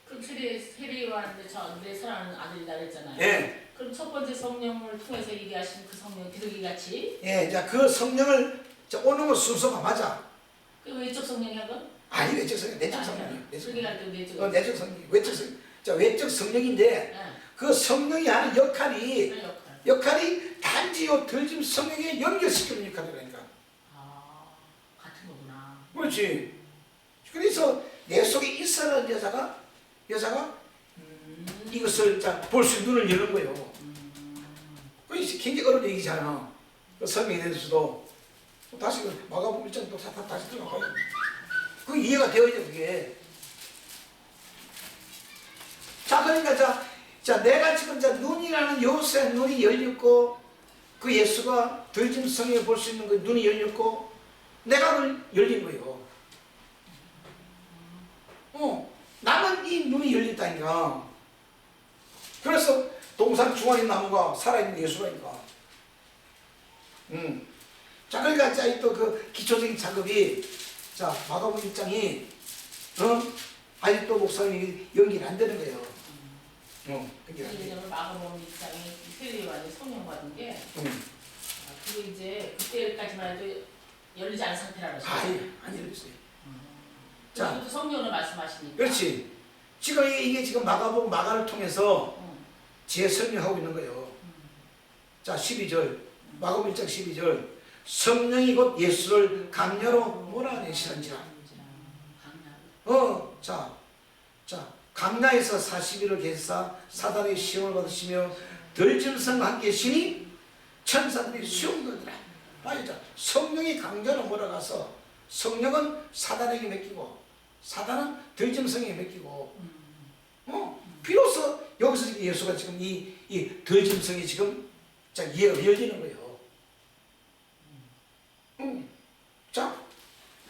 그럼 세례요한인데 내 사랑하는 아들이다 그랬잖아요. 예. 그럼 첫 번째 성령을 통해서 얘기하신 그 성령 기독이 같이 예, 자, 그 성령을 오는 것 순서가 맞아. 그 외적 성령이야 그? 아니, 외적 성령, 내적 성령이야. 설교할 때 내적. 내적 성령, 외적 성령. 자, 외적 성령인데 그 성령이 하는 역할이 단지 요 덜짐 성령에 연결시키는 역할이라니까. 같은 거구나. 그렇지. 그래서 내 속에 있어라는 여자가 이것을 볼 수 있는 눈을 여는 거예요. 그것이 굉장히 어려운 얘기잖아. 그 설명이 돼서도 다시 마가복음 1장 또 다시 들어가요. 그 이해가 되어야죠, 그게. 자, 그러니까 자, 내가 지금 눈이라는 요새 눈이 열렸고, 그 예수가 덜짐승에 볼 수 있는 그 눈이 열렸고, 내가 열린 거예요. 나만 이 눈이 열렸다니까. 그래서 동산 중앙에 나무가 살아있는 예수라니까. 자, 그러니까 또 그 기초적인 작업이, 자, 마가복음 1장이, 아직도 목사님이 연기를 안 되는 거예요. 연기를 안 돼. 마가복음 1장에 세례요한이 성령 받은 게, 그거 이제 그때까지만 해도 열리지 않은 상태라고 했어요. 안 열렸어요. 자, 성령을 말씀하시니까. 그렇지. 지금 이게 지금 마가복음 마가를 통해서 재설명하고 있는 거예요. 자, 12절. 마가복음 1장 12절. 성령이 곧 예수를 강야로 몰아내시는지라. 자, 강야에서 40일을 계사 사단의 시험을 받으시며 덜짐승과 함께 계시니 천사들이 수용되더라. 맞죠? 성령이 강야로 몰아가서 성령은 사단에게 맡기고 사단은 덜짐승에게 맡기고 비로소 여기서 예수가 지금 이 덜짐승이 지금 이해가 열리는 거예요.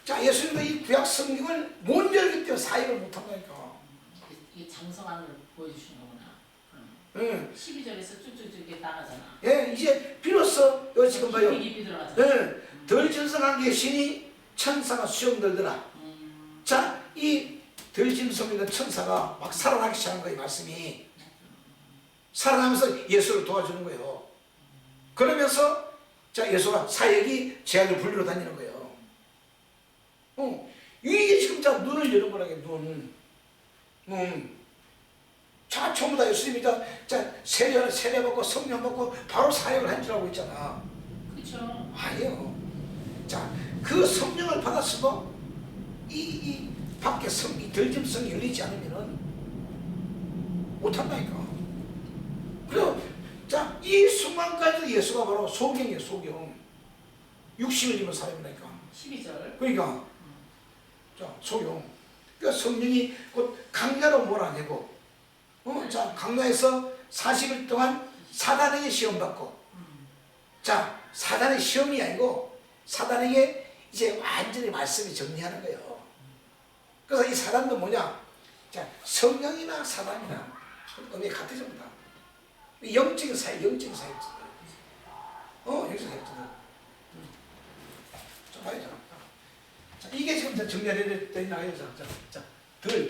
자, 예수님도 이 구약 성경을 못 열기 때문에 사역을 못 한다니까. 이게 장성함을 보여주시는 거구나. 12절에서 쭉쭉 이렇게 나가잖아. 예, 이제 비로소 여기 지금 봐요. 깊이 들어가잖아. 덜짐승한 계시니 천사가 수용되더라. 자, 이 덜짐승 있는 천사가 막 살아나기 시작한 거예요. 말씀이 살아나면서 예수를 도와주는 거예요. 그러면서 자, 예수가 사역이 제약을 불리러 다니는 거예요. 이게 지금 눈을 여는 거라게. 눈. 자, 전부 다 예수님이 세례 받고 성령 받고 바로 사역을 한 줄 알고 있잖아. 그렇죠. 아니요. 자, 그 성령을 받았어도 이 밖에 이 덜짐승이 열리지 않으면은 못한다니까. 그리고 자, 이 순간까지도 예수가 바로 소경이에요. 소경. 육신을 입은 사람이니까. 12절. 그러니까 자, 소경. 그러니까 성령이 곧 강야로 몰아내고, 자, 강야에서 40일 동안 사단에게 시험받고, 자, 사단의 시험이 아니고 사단에게 이제 완전히 말씀이 정리하는 거예요. 그래서 이 사단도 뭐냐? 자, 성령이나 사단이나 의미가 같아집니다. 영적인 사회, 영적인 사회. 영적인 사회. 좀 봐야죠. 자, 이게 지금 정리가 되어 나가요. 자, 덜.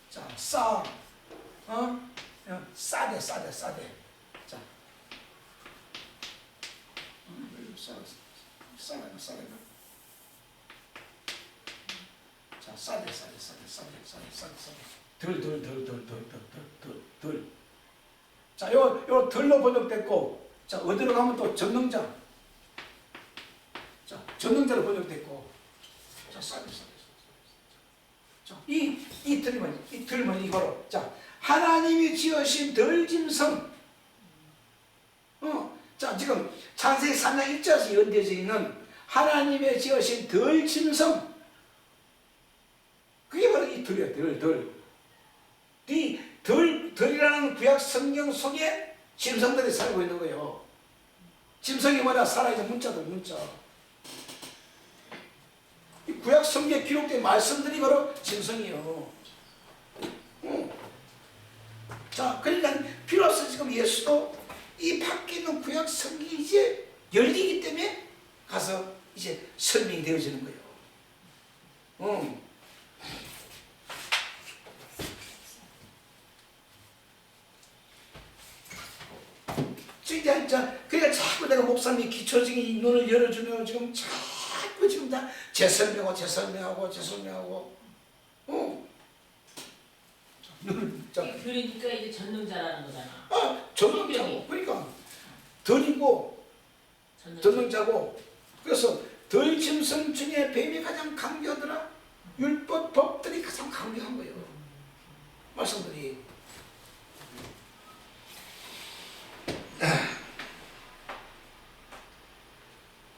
자, 싸대. 자, 싸대. 자, 싸대. 덜. 자, 요 덜로 번역됐고, 자, 어디로 가면 또 전능자. 자, 전능자로 번역됐고, 자, 싸대. 자, 이 들면 이거로. 자, 하나님이 지으신 덜짐승. 자, 지금 창세기 3장 1절에서 연대져 있는 하나님의 지으신 덜짐승. 그게 바로 이 덜이야, 덜. 이 덜이라는 구약 성경 속에 짐승들이 살고 있는 거예요. 짐승이 뭐냐? 살아있는 문자들, 문자. 이 구약 성경에 기록된 말씀들이 바로 짐승이에요. 자, 그러니까 비로소 지금 예수도 이 밖에 있는 구약 성경이 이제 열리기 때문에 가서 이제 설명이 되어지는 거예요. 그러니까 자꾸 내가 목사님이 기초적인 눈을 열어주면 지금 자꾸 지금 다 재설명하고 그러니까 이게 전능자라는 거잖아. 전능자고, 그러니까 덜이고 전능자고. 그래서 덜짐승 중에 뱀이 가장 강교하더라. 율법 법들이 가장 강력한 거예요. 말씀들이.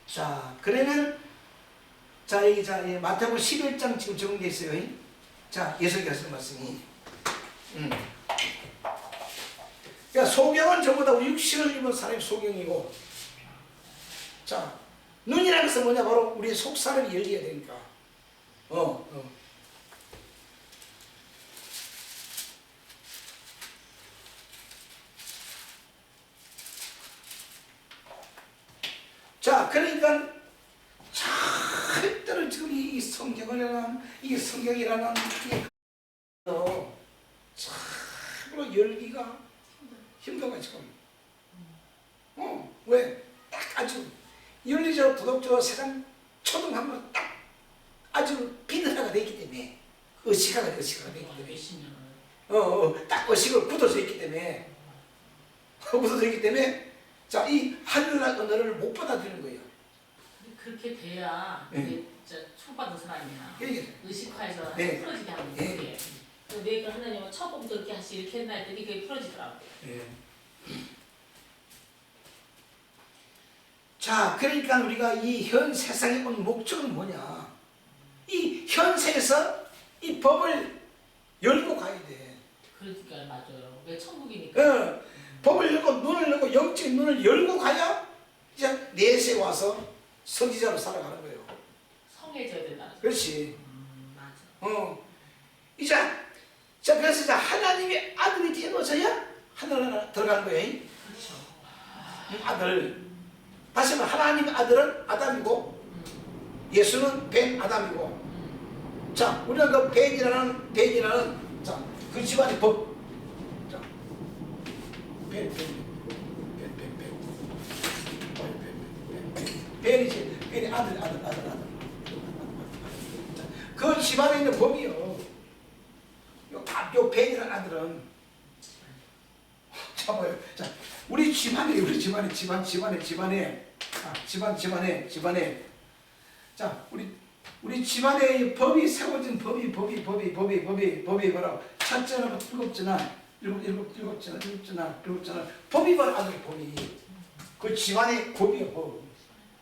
자, 그러면 여기 마태복음 11장 지금 적용되어 있어요. 자, 예수께서 하시는 말씀이. 그러니까 소경은 전부 다 육신을 입은 사람이 소경이고, 자, 눈이라는 것은 뭐냐? 바로 우리 속사람이 열려야 되니까. 자, 그러니까 절대로 지금 이 성경이라는 참으로 열기가 힘들어 지금. 왜? 딱 아주 윤리적으로 도덕적으로 세상 초등학교 딱 아주 비늘화가 되기 때문에 의식화가 되기 때문에 딱 의식을 굳어져 있기 때문에 자, 이 하늘날 언어를 못 받아들이는 거예요. 그렇게 돼야 이게 초받은 사람이야. 의식화해서 풀어지게 하는 거지. 내가 하나님은 처음부터 이렇게 하시 이렇게 했나 했더니 그게 풀어지더라고. 자, 그러니까 우리가 이 현 세상에 온 목적은 뭐냐? 이 현세에서 이 법을 열고 가야 돼. 그러니까 맞아요. 왜 천국이니까. 법을 열고 눈을 열고 영적인 눈을 열고 가야 이제 내세 와서 선지자로 살아가는 거예요. 성해져야 된다. 그렇지. 맞아. 이제 자, 그래서 이제 하나님의 아들이 되어져야 하늘나라 들어가는 거예요. 그렇죠. 아들. 다시 말하면 하나님의 아들은 아담이고 예수는 벤 아담이고. 자, 우리는 그 벤이라는 자, 그 집안의 법. 자, 벤이지. 벤이 아들. 그 집안에 있는 법이요. 요 벤이라는 아들은 자, 뭐예요? 자, 우리 집안에 자, 우리 집안에 법이 세워진 법이 바로 첫째 날 일곱 날 법이 바로 아들의 법이. 그 집안의 법이요, 법.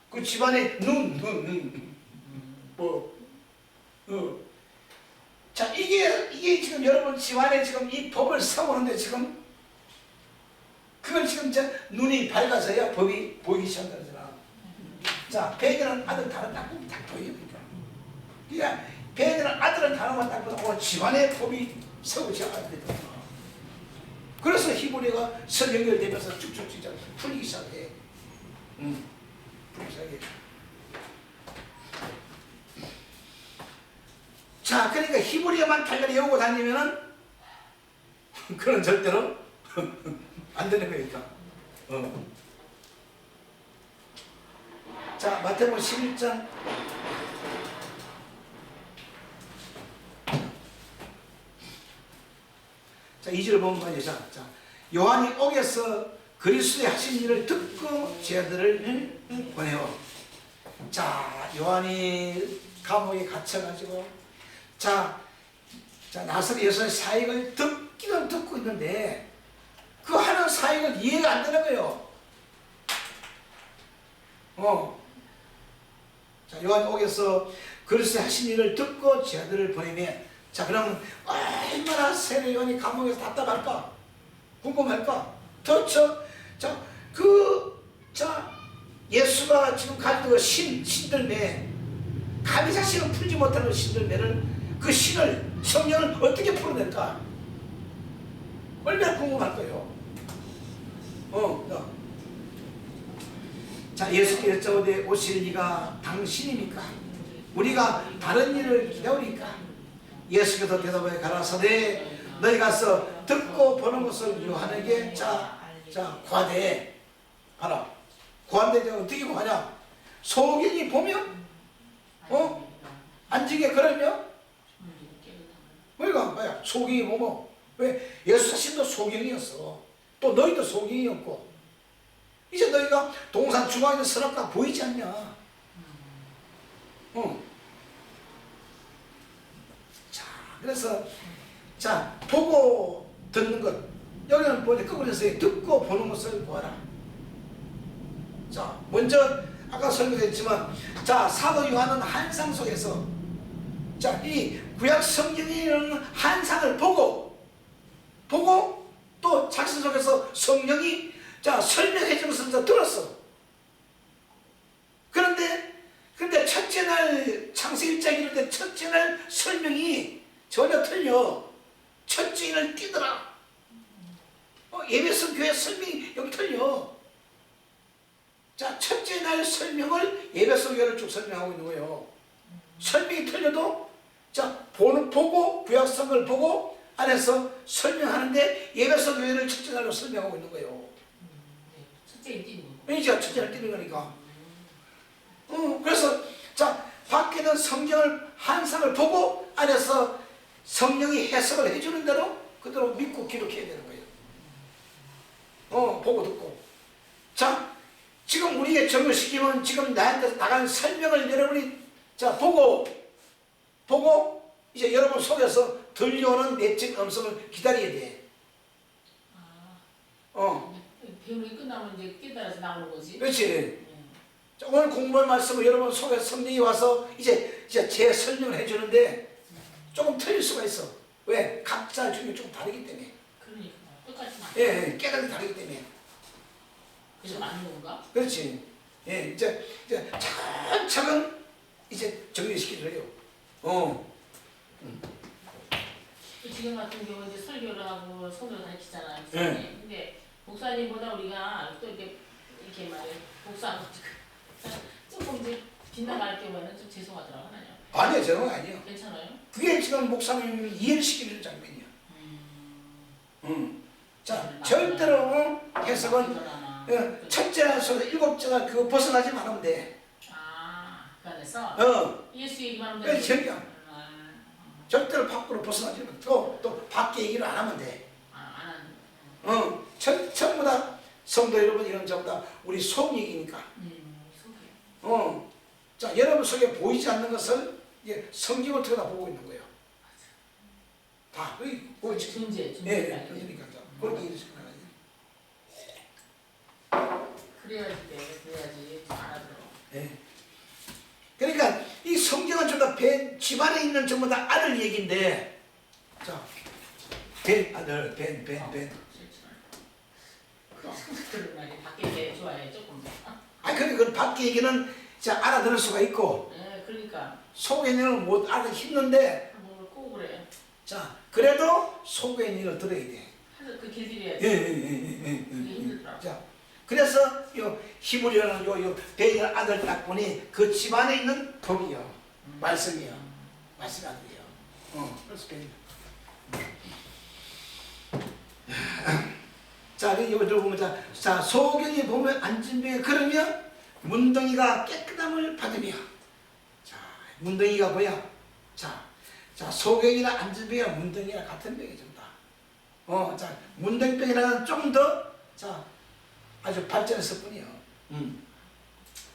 그 집안의 자, 이게 지금 여러분 집안에 지금 이 법을 세우는데 지금 그걸 지금 눈이 밝아져야 법이 보이기 시작하잖아. 자, 벤이라는 아들 다른 딱 보면 딱 보입니다. 그러니까 벤이라는 아들은 다른 딱 보면 집안의 법이 세우기 시작하거든. 그래서 히브리가 선 연결되면서 쭉쭉 풀리기 시작해. 풀리기 시작해. 자, 그러니까 히브리어만 달걀 외우고 다니면은 그건 절대로 안 되는 거니까. 자, 마태복음 11장. 자, 2절 보면 말이죠. 자, 요한이 옥에서 그리스도의 하신 일을 듣고 제자들을 보내요. 자, 요한이 감옥에 갇혀가지고, 자, 자, 나사렛 예수의 사역을 듣기는 듣고 있는데 그 하는 사역은 이해가 안 되는 거예요. 자, 요한복음에서 그리스도의 하신 일을 듣고 제 아들을 보내면, 자, 그러면 얼마나 세례 요한이 감옥에서 답답할까? 궁금할까? 도대체 예수가 지금 가지고 신들매, 감히 자신은 풀지 못하는 신들매를, 그 신을, 성령을 어떻게 풀어낼까? 얼마나 궁금할 거예요. 자, 예수께서 저곳에 오실 리가 당신입니까? 우리가 다른 일을 기다리니까. 예수께서 대답하여 가라사대 너희 가서 듣고 보는 것을 요한에게 자 구하되. 봐라, 구한데 어떻게 구하냐? 소경이 보면 안지게 그러면 뭐야? 소경이 보고. 왜? 예수 자신도 소경이었어. 또 너희도 소경이었고. 이제 너희가 동산 중앙에 서랍가 보이지 않냐? 자, 그래서 자, 보고 듣는 것, 여기는 뭐냐? 거꾸로서 듣고 보는 것을 보아라. 자, 먼저 아까 설명했지만, 자, 사도 요한은 환상 속에서, 자, 이 구약 성경이라는 환상을 보고 또 자신 속에서 성령이 자 설명해 주는 것을 들었어. 그런데 첫째 날 창세기 1장 이럴 때 첫째 날 설명이 전혀 틀려. 첫째 날 뛰더라. 예배성 교회 설명이 여기 틀려. 자, 첫째 날 설명을 예배성 교회를 쭉 설명하고 있는 거예요. 설명이 틀려도 자 보고 구약성을 보고 안에서 설명하는데 예배성 교회를 첫째 날로 설명하고 있는 거예요. 첫째 뛰는 거. 왜냐? 첫째 날 뛰는 거니까. 그래서 자 밖에는 성경을 환상을 보고 안에서 성령이 해석을 해주는 대로 그대로 믿고 기록해야 되는 거예요. 보고 듣고. 자, 지금 우리에게 적용시키면 지금 나한테 나간 설명을 여러분이 자 보고 이제 여러분 속에서 들려오는 내적 음성을 기다려야 돼. 배움이 끝나면 이제 깨달아서 나오는 거지. 그렇지. 자, 오늘 공부할 말씀을 여러분 속에 성령이 와서 이제 제 설명을 해주는데 조금 틀릴 수가 있어. 왜? 각자 중에 좀 다르기 때문에. 그러니까 똑같이 맞. 예, 깨달음이 다르기 때문에. 그래서 맞는 건가? 그렇지. 예, 이제 차근차근 이제 정리시키줘요. 지금 같은 경우 이제 설교를 하고 성경을 가르치잖아요. 네. 근데 목사님보다 우리가 또 이렇게 말해 목사 조금 이제 빗나갈 경우에는 좀 죄송하더라고요. 아니요, 저는 아니에요. 괜찮아요? 그게 지금 목사님을 이해를 시키는 장면이야. 자, 절대로 해석은 첫째 날에서 일곱째가 그거 벗어나지 말으면 돼. 그 안에서 예수 얘기만 하면 돼. 저기야. 절대로 밖으로 벗어나지 말고 또 밖에 얘기를 안 하면 돼. 전부 다 성도 여러분 이런 전부 다 우리 속 얘기니까. 자, 여러분 속에 보이지 않는 것을 성경을 통해 보고 있는 거예요. 다 보이지. 존재. 예, 존재니까. 그렇게 이해하시면 그래야지 알아들어. 예. 그러니까 이 성경은 전부 다 집안에 있는 전부 다 아들 얘기인데, 자, 아들, 벤. 그런 말이 밖에 좋아해 조금. 그건 밖에 얘기는 자 알아들을 수가 있고, 그러니까 속에 있는 못 알아듣는데, 뭘 꼭 그래. 자, 그래도 속에 있는 걸 들어야 돼. 그 길들여야지. 그게 힘들더라고. 자, 그래서 요 히브리어는 요 벤의 아들 딱 보니 그 집안에 있는 복이요, 말씀이요, 말씀 아들이요. 그래서 벤. 자, 이거 보면 자 소경이 보면 안진병에 그러면 문둥이가 깨끗함을 받으며. 자, 문둥이가 뭐야? 자, 소경이나 안진병이나 문둥이나 같은 병이 좀 다. 자, 문둥병이라는 좀 더 아주 발전했을 뿐이요.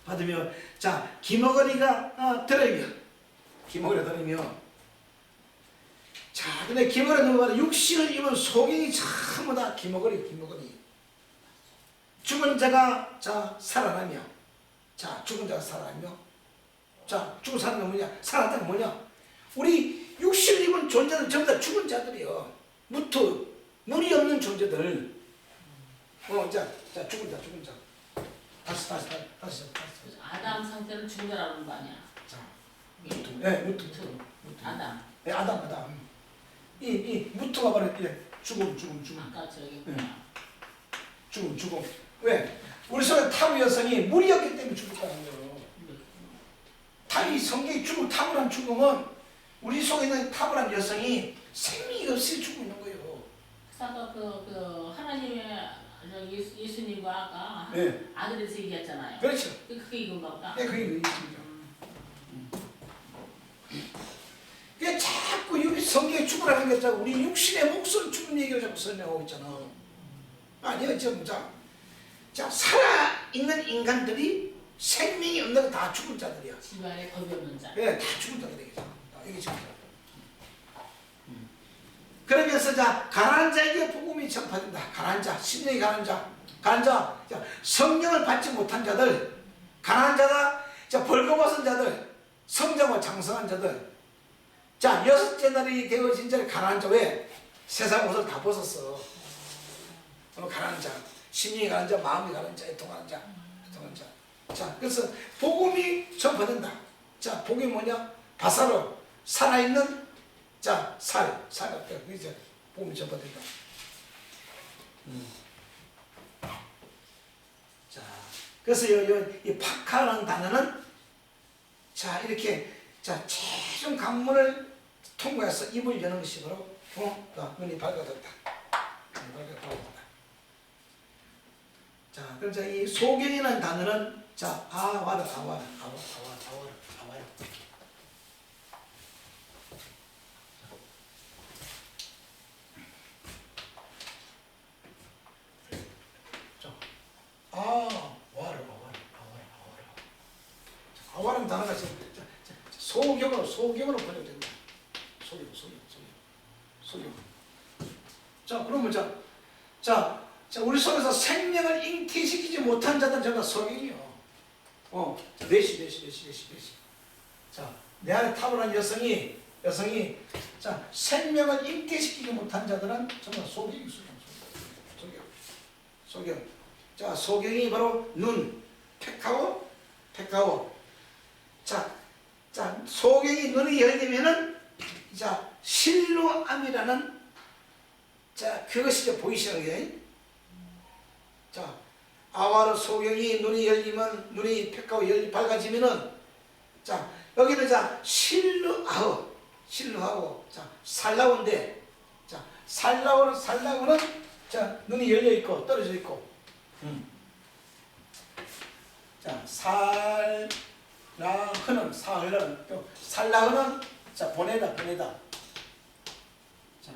받으며. 자, 기머거리가 들으며. 자, 근데 기머거리 넘어가는 육신을 입은 소경이 전부 다 기머거리. 죽은 자가 자 살아나며, 자 죽은 자가 살아나며, 자 죽은 사람이 뭐냐? 살아났다는 뭐냐? 우리 육신을 입은 존재는 전부 다 죽은 자들이요. 무토 눈이 없는 존재들. 자 죽은 자. 다시. 아담 상태는 죽은 자라는 거 아니야? 자, 무토. 무토. 아담. 네, 아담. 이 무토가 바로 죽음. 아까 저기 죽음. 왜? 우리 속에 타부 여성이 물이었기 때문에 죽었다는 거예요. 이 성경의 죽음, 탁월한 죽음은 우리 속에 있는 탁월한 여성이 생명이 없이 죽고 있는 거예요. 아까 그 하나님의 예수님과 아까 네. 아들에서 얘기했잖아요. 그렇죠. 그게 이건가 보다. 네, 그게 의미입니다. 그게 자꾸 여기 성경에 죽으라는 게 자꾸 우리 육신의 목숨 죽은 얘기를 자꾸 설명하고 있잖아. 아니요, 자, 살아있는 인간들이 생명이 없는 거 다 죽은 자들이야. 집안에 겁이 없는 자. 네, 다 죽은 자들이겠죠. 이게 지금. 그러면서 자, 가난한 자에게 복음이 전파된다. 가난한 자, 심령이 가난한 자, 자, 성령을 받지 못한 자들, 가난한 자가, 자, 벌거벗은 자들, 성장과 장성한 자들. 자, 6째 날이 되어진 자를 가난한 자. 왜? 세상 옷을 다 벗었어. 가난한 자, 심령이 가난한 자, 마음이 가난한 자, 애통하는 자. 자, 그래서 복음이 전파된다. 자, 복음이 뭐냐? 바사로 살아있는 자, 살 이제 복음이 전파된다. 자, 그래서 이 파카라는 단어는 자 이렇게 자 최종 관문을 통과해서 입을 여는 것이 바로 눈이 밝아졌다. 자, 그럼 이 소경이라는 단어는 자 아와라. 아와라는 단어가 소경으로 번역된다. 소경. 자, 그러면 자, 우리 속에서 생명을 잉태시키지 못한 자들은 전부 다 소경이요. 넷이. 자, 내 안에 탁월한 여성이 자 생명을 잉태시키지 못한 자들은 전부 다 소경. 자, 소경이 바로 눈, 백하고. 자, 소경이 눈이 열리면은 자 실로암이라는 자 그것이 이제 보이시는 게. 자, 아와르 소경이 눈이 열리면 눈이 백하고 밝아지면은 자 여기는 자 실루하고 자 살라오인데 자 살라오는 자 눈이 열려 있고 떨어져 있고. 자, 살라흐는 자 보내다. 자,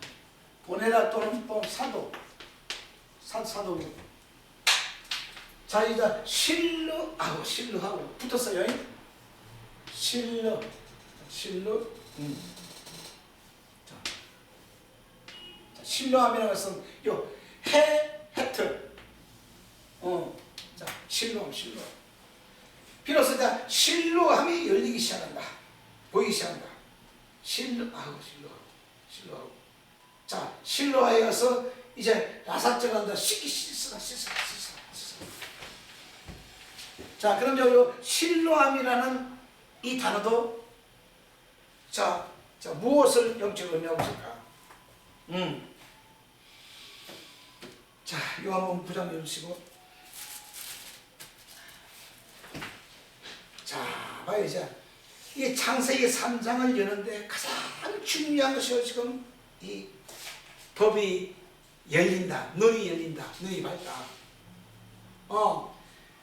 보내다 또는 또 사도. 자, 이제 실루하고 붙었어요. 실루. 자, 실루함이라는 것은 요 헤트. 자, 실루함. 비로소 자 실루함이 열리기 시작한다. 보이기 시작한다. 실루하고. 자, 실루하에 가서 이제 라사죄가 한다. 씻어. 자, 그럼 요 실루함이라는 이 단어도 자 무엇을 영적으로 의미하고 있을까? 자, 이거 한번 부장 해주시고. 자, 봐요. 이제 이 창세기 3장을 여는데 가장 중요한 것이 지금 이 법이 열린다. 눈이 열린다. 눈이 밝다.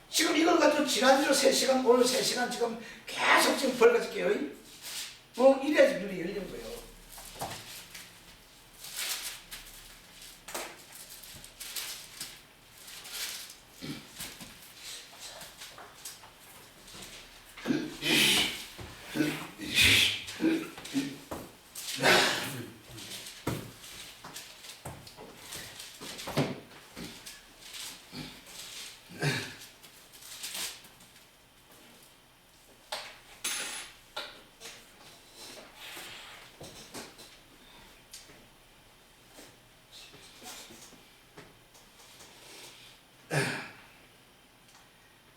지금 이걸 가지고 지난주 3시간, 오늘 3시간 지금 계속 지금 벌거질게요. 이래야지 눈이 열리는 거예요.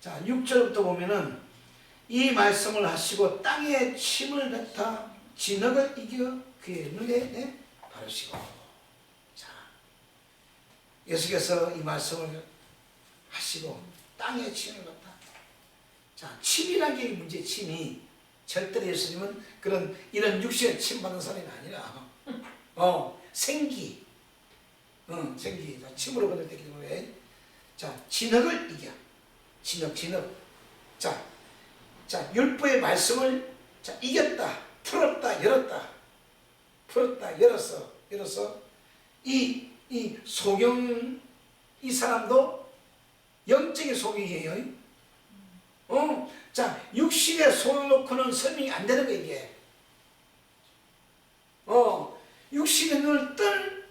자, 6절부터 보면은 이 말씀을 하시고 땅에 침을 뱉어 진흙을 이겨 그의 눈에 바르시고. 자, 예수께서 이 말씀을 하시고 땅에 침을 뱉다. 자, 침이라는 게 문제. 침이 절대로 예수님은 이런 육신에 침 받는 사람이 아니라 생기, 생기. 자, 침으로 번역되기 때문에 자, 진흙을 이겨. 진흙. 자, 율법의 말씀을 자, 이겼다, 풀었다, 열었다, 열어서 이 소경, 이 사람도 영적인 소경이에요. 자, 육신의 소경 놓고는 설명이 안 되는 거예요, 이게. 육신의 눈을 뜬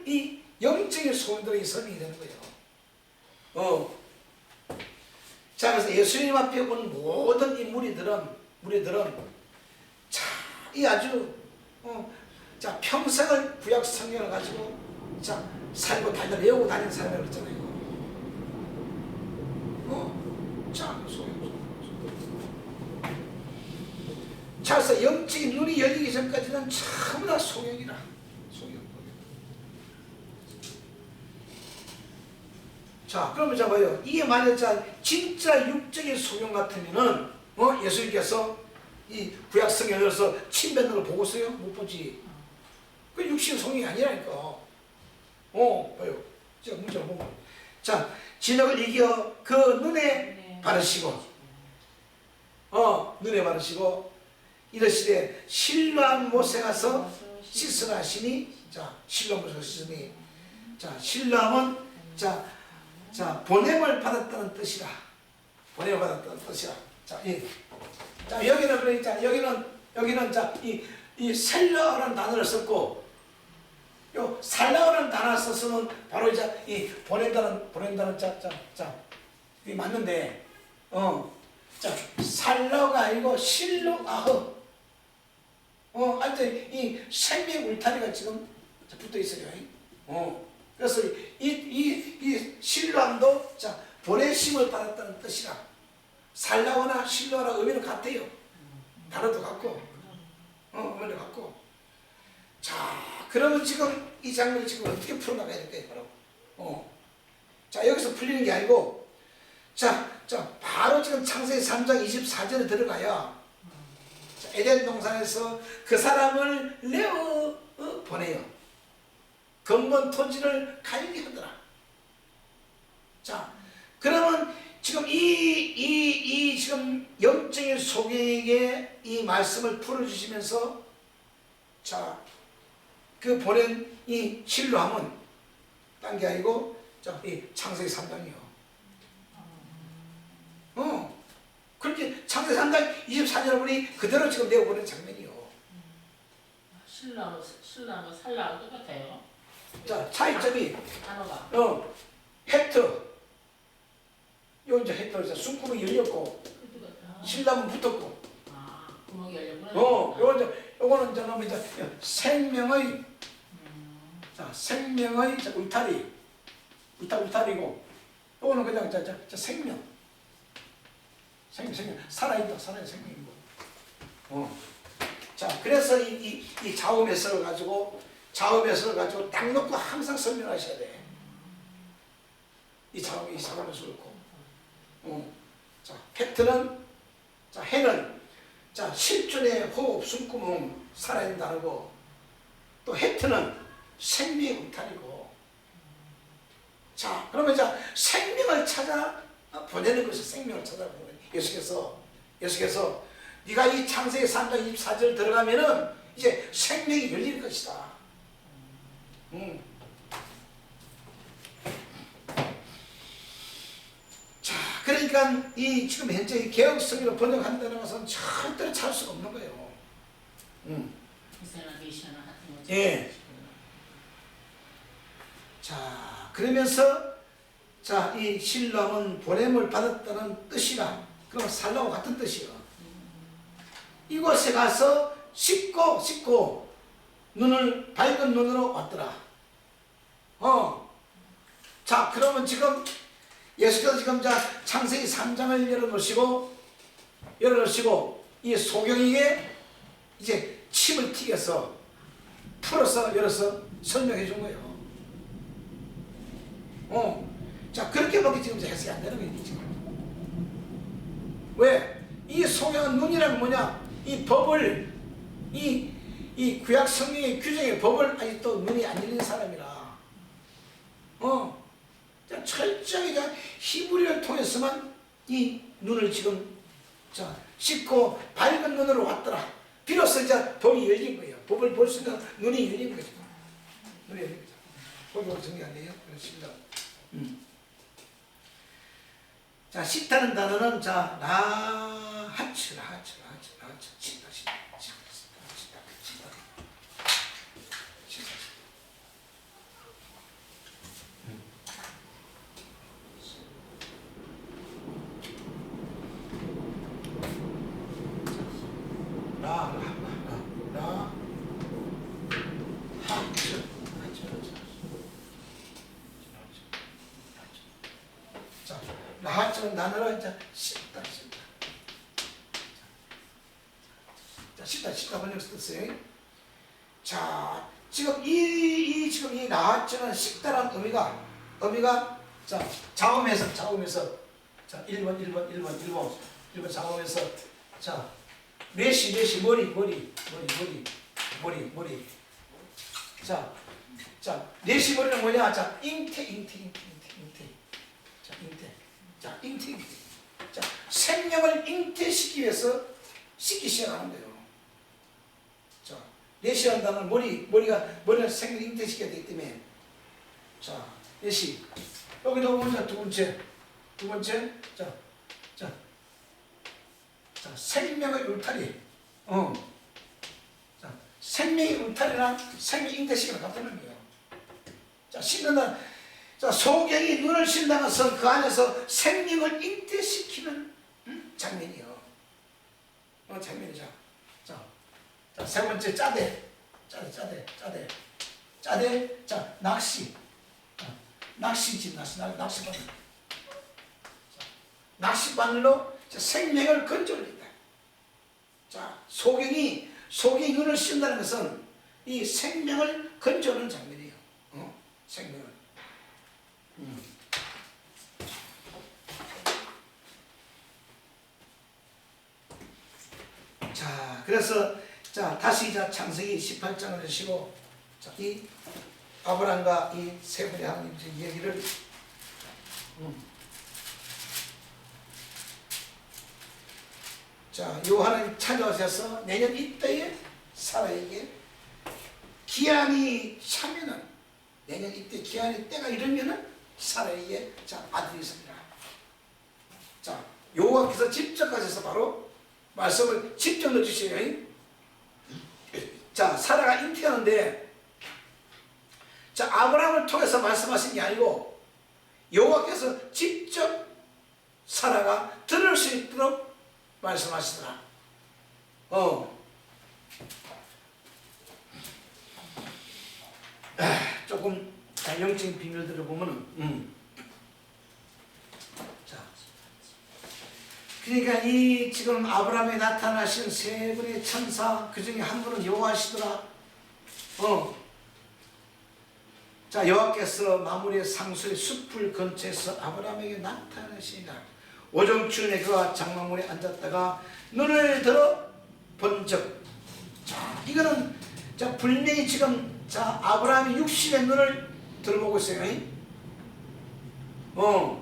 이 영적인 소경들에게 설명이 되는 거예요. 자, 그래서 예수님 앞에 온 모든 이 무리들은 자, 이 아주 자, 평생을 구약 성경을 가지고 자, 살고 달달 외우고 다니는 사람이라고 그랬잖아요. 자, 자, 그래서 영적인 눈이 열리기 전까지는 전부 다 소경이라. 자, 그러면 자 봐요. 이게 만약 진짜 육적인 소경 같으면은 예수님께서 이 구약 성경에서 침 뱉는 걸 보고서요? 못 보지. 그 육신 소경이 아니라니까. 봐요. 자, 문제를 보면. 자, 진흙을 이겨 그 눈에 바르시고, 눈에 바르시고, 이르시되 실로암 못에 가서 씻으라 하시니, 자, 실로암 못에 가서 씻으니, 자, 실로암은 자, 보냄을 받았다는 뜻이라. 보냄을 받았다는 뜻이라. 자, 자, 여기는 그러니까 여기는 자, 이 셀러라는 단어를 썼고, 요 살라라는 단어를 썼으면 바로 이제 이 보낸다는 자, 이게 맞는데, 자, 살라가 아니고 실로아흐. 하여튼 이 생명 울타리가 지금 붙어 있어요. 그래서 이 실로함도 자, 보내심을 받았다는 뜻이라. 살라거나 실로나 의미는 같아요. 단어도 같고, 의미도 같고. 자, 그러면 지금 이 장면을 지금 어떻게 풀어나가야 될까요, 바로? 자, 여기서 풀리는 게 아니고, 자, 바로 지금 창세기 3장 24절에 들어가야, 자, 에덴 동산에서 그 사람을 내어 보내요. 근본 토지를 가입게 하더라. 자, 그러면 지금 이 지금 영적인 소경에게 이 말씀을 풀어주시면서, 자, 그 보낸 이 실로함은 딴 게 아니고, 자, 이 창세기 3장이요. 그렇게 창세기 3장 24절을 보니 그대로 지금 내어보낸 장면이요. 신랑은 살라가 똑같아요. 자, 차이점이, 단어가. 헤트. 요 이제 헤트로 숨구멍이 열렸고, 신랑은 붙었고, 구멍이 열렸구나. 요거는 이제 생명의, 자, 생명의 울타리고, 요거는 그냥 생명. 살아있다, 생명이고. 자, 그래서 이 자음에서를 가지고 딱 놓고 항상 설명하셔야 돼. 이 자음에서 그렇고. 자, 팩트는, 자, 해는, 자, 실존의 호흡, 숨구멍, 살아있는 거고, 또 해트는 생명의 울타리고. 자, 그러면 자, 생명을 찾아 보내는 것이 생명을 찾아 보내는 거예요. 예수께서 네가 이 창세기 3장 24절 들어가면은 이제 생명이 열릴 것이다. 자, 그러니까 이 지금 현재 개혁성경을 번역한다는 것은 절대로 찾을 수가 없는 거예요. 예. 자, 그러면서 자, 이 실로함은 보냄을 받았다는 뜻이라. 그럼 살라고 같은 뜻이요. 이곳에 가서 씻고 눈을 밝은 눈으로 왔더라. 자, 그러면 지금 예수께서 지금 자 창세기 3장을 열어놓으시고 이 소경에게 이제 칩을 튀겨서 풀어서 열어서 설명해 준 거예요. 자 그렇게밖에 지금 해석이 안 되는 거예요. 지금. 왜? 이 소경은 눈이란 뭐냐? 이 법을 이 구약 성경의 규정의 법을 아직도 눈이 안 열린 사람이라. 자, 철저히 히브리어를 통해서만 이 눈을 지금 자 씻고 밝은 눈으로 왔더라. 비로소 이제 법이 열린 거예요. 법을 볼 수 있는 눈이 열린 거죠. 눈이 열린 거죠. 법이 정리 안 돼요? 그렇습니다. 자, 씻다는 단어는 자 라하츠 씻다. 라하츠는 단어로 이제 씻다. 자, 씻다 번역 썼어요. 자, 지금 지금 이 라하츠는 씻다라는 의미가 자 자음에서 자 1번 자음에서 자 메시 머리 자 메시 머리는 뭐냐? 자 잉태 자 생명을 잉태시키기 위해서 씻기 시작하는 거예요. 자 내시한 단어는 머리를 생명을 잉태시켜야 되기 때문에 자 내시 여기도 보면 두 번째 자 생명의 울타리 자 생명의 울타리랑 생명 잉태시키는 같은 의미예요. 자 씻는다. 자 소경이 눈을 씻는 것은 그 안에서 생명을 잉태시키는 장면이요. 장면이죠. 자 세 번째 짜대. 자 낚시바늘로 생명을 건져올린다. 자 소경이 눈을 씻는다는 것은 이 생명을 건져오는 장면이에요. 생명을. 자 그래서 자 다시 창세기 18장을 하시고 자, 이 아브람과 이 세 분의 하나님 얘기를 자 요한은 찾아오셔서 내년 이때에 사라에게 기한이 차면은 내년 이때 기한이 때가 이르면은 사라에게 자 아들이 있습니다. 자 여호와께서 직접 가셔서 바로 말씀을 직접 넣어주세요. 자 사라가 잉태하는데 자 아브라함을 통해서 말씀하신 게 아니고 여호와께서 직접 사라가 들을 수 있도록 말씀하시더라. 조금 영적인 비밀들을 보면은 자 그러니까 이 지금 아브라함에 나타나신 세 분의 천사 그 중에 한 분은 여호와시더라. 자 여호와께서 마무리의 상수의 숲을 근처에서 아브라함에게 나타나시니라. 오정춘에 그가 장막문에 앉았다가 눈을 들어 본즉 자 이거는 자 분명히 지금 자 아브라함이 육신의 눈을 들어보고 있어요.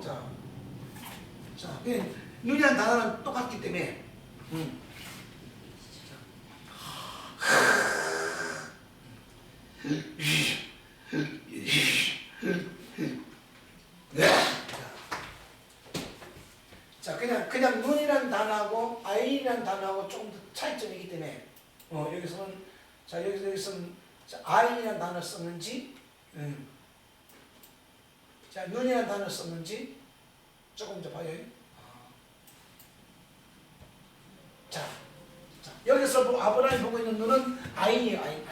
자 눈이라는 단어는 똑같기 때문에 자 그냥 눈이라는 단어하고 아이라는 단어하고 조금 더 차이점이기 때문에 여기서는 자 아이라는 단어 썼는지 자 눈이라는 단어 썼는지 조금 더 봐요. 자 여기서 아브라함이 보고 있는 눈은 아이예요. 아이.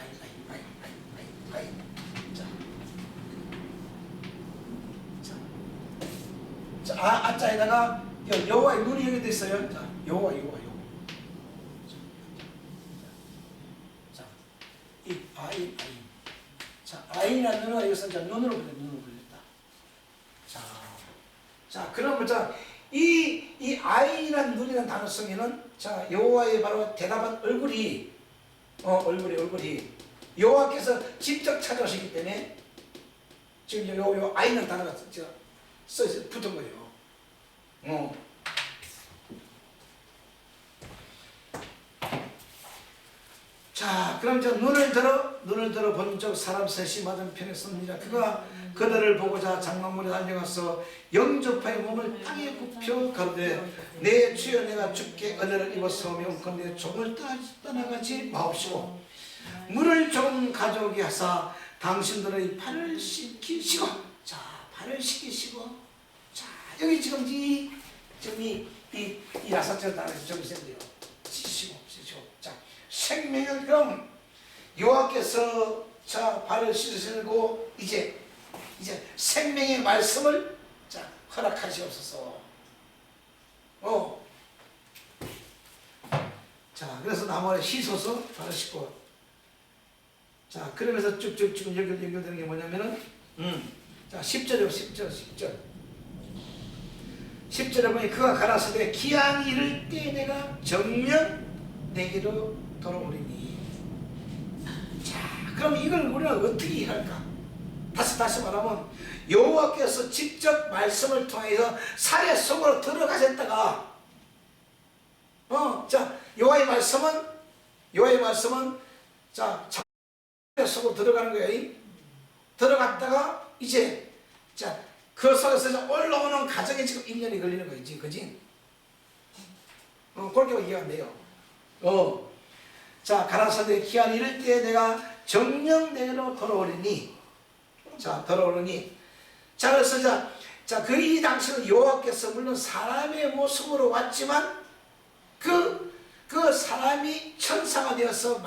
자 자, 아자에다가 여호와의 눈이 여기 돼 있어요. 자, 여호와. 자, 이 아인. 자, 아인이라는 눈은 여기서 이제 눈으로 불렸다. 자, 그러면 이 아인이라는 눈이라는 단어 속에는 자, 여호와의 바로 대답한 얼굴이 여호와께서 직접 찾아오시기 때문에 지금 요 아인이라는 단어가 붙은 거예요. 자, 그럼 눈을 들어 본 적 사람 셋이 맞은편에 섭니다. 그가 그들을 보고자 장막문에 달려가서 영접하여 몸을 땅에 굽혀 가로되 내 주여 내가 주께 은혜를 입었사오며 온컨대 종을 떠나가지 마옵시고 물을 좀 가져오게 하사 당신들의 발을 씻기시고 자 여기 지금 이 야사절 단어에서 좀 있어야 돼요. 씻으시고 자 생명을 그럼 여호와께서 자 발을 씻으시고 이제 생명의 말씀을 자 허락하시옵소서. 자 그래서 나무를 씻어서 발을 씻고 자 그러면서 쭉쭉 지금 연결되는 게 뭐냐면은 자 10절이요 10절에 보니 그가 가라사대 기한이 이를 때 내가 정녕 내게로 돌아오리니. 자 그럼 이걸 우리는 어떻게 이해할까? 다시 말하면 여호와께서 직접 말씀을 통해서 사례 속으로 들어가셨다가 자 여호와의 말씀은 자 사례 속으로 들어가는 거예요. 들어갔다가 이제 자 그 속에서 올라오는 과정에 지금 1년이 걸리는 거지, 그지? 그렇게 이해가 안 돼요. 자, 가라사대 기한 이를 때 내가 정녕 내게로 돌아오리니. 자, 돌아오리니. 자, 그래서 그 이 당시는 여호와께서 물론 사람의 모습으로 왔지만 그 사람이 천사가 되어서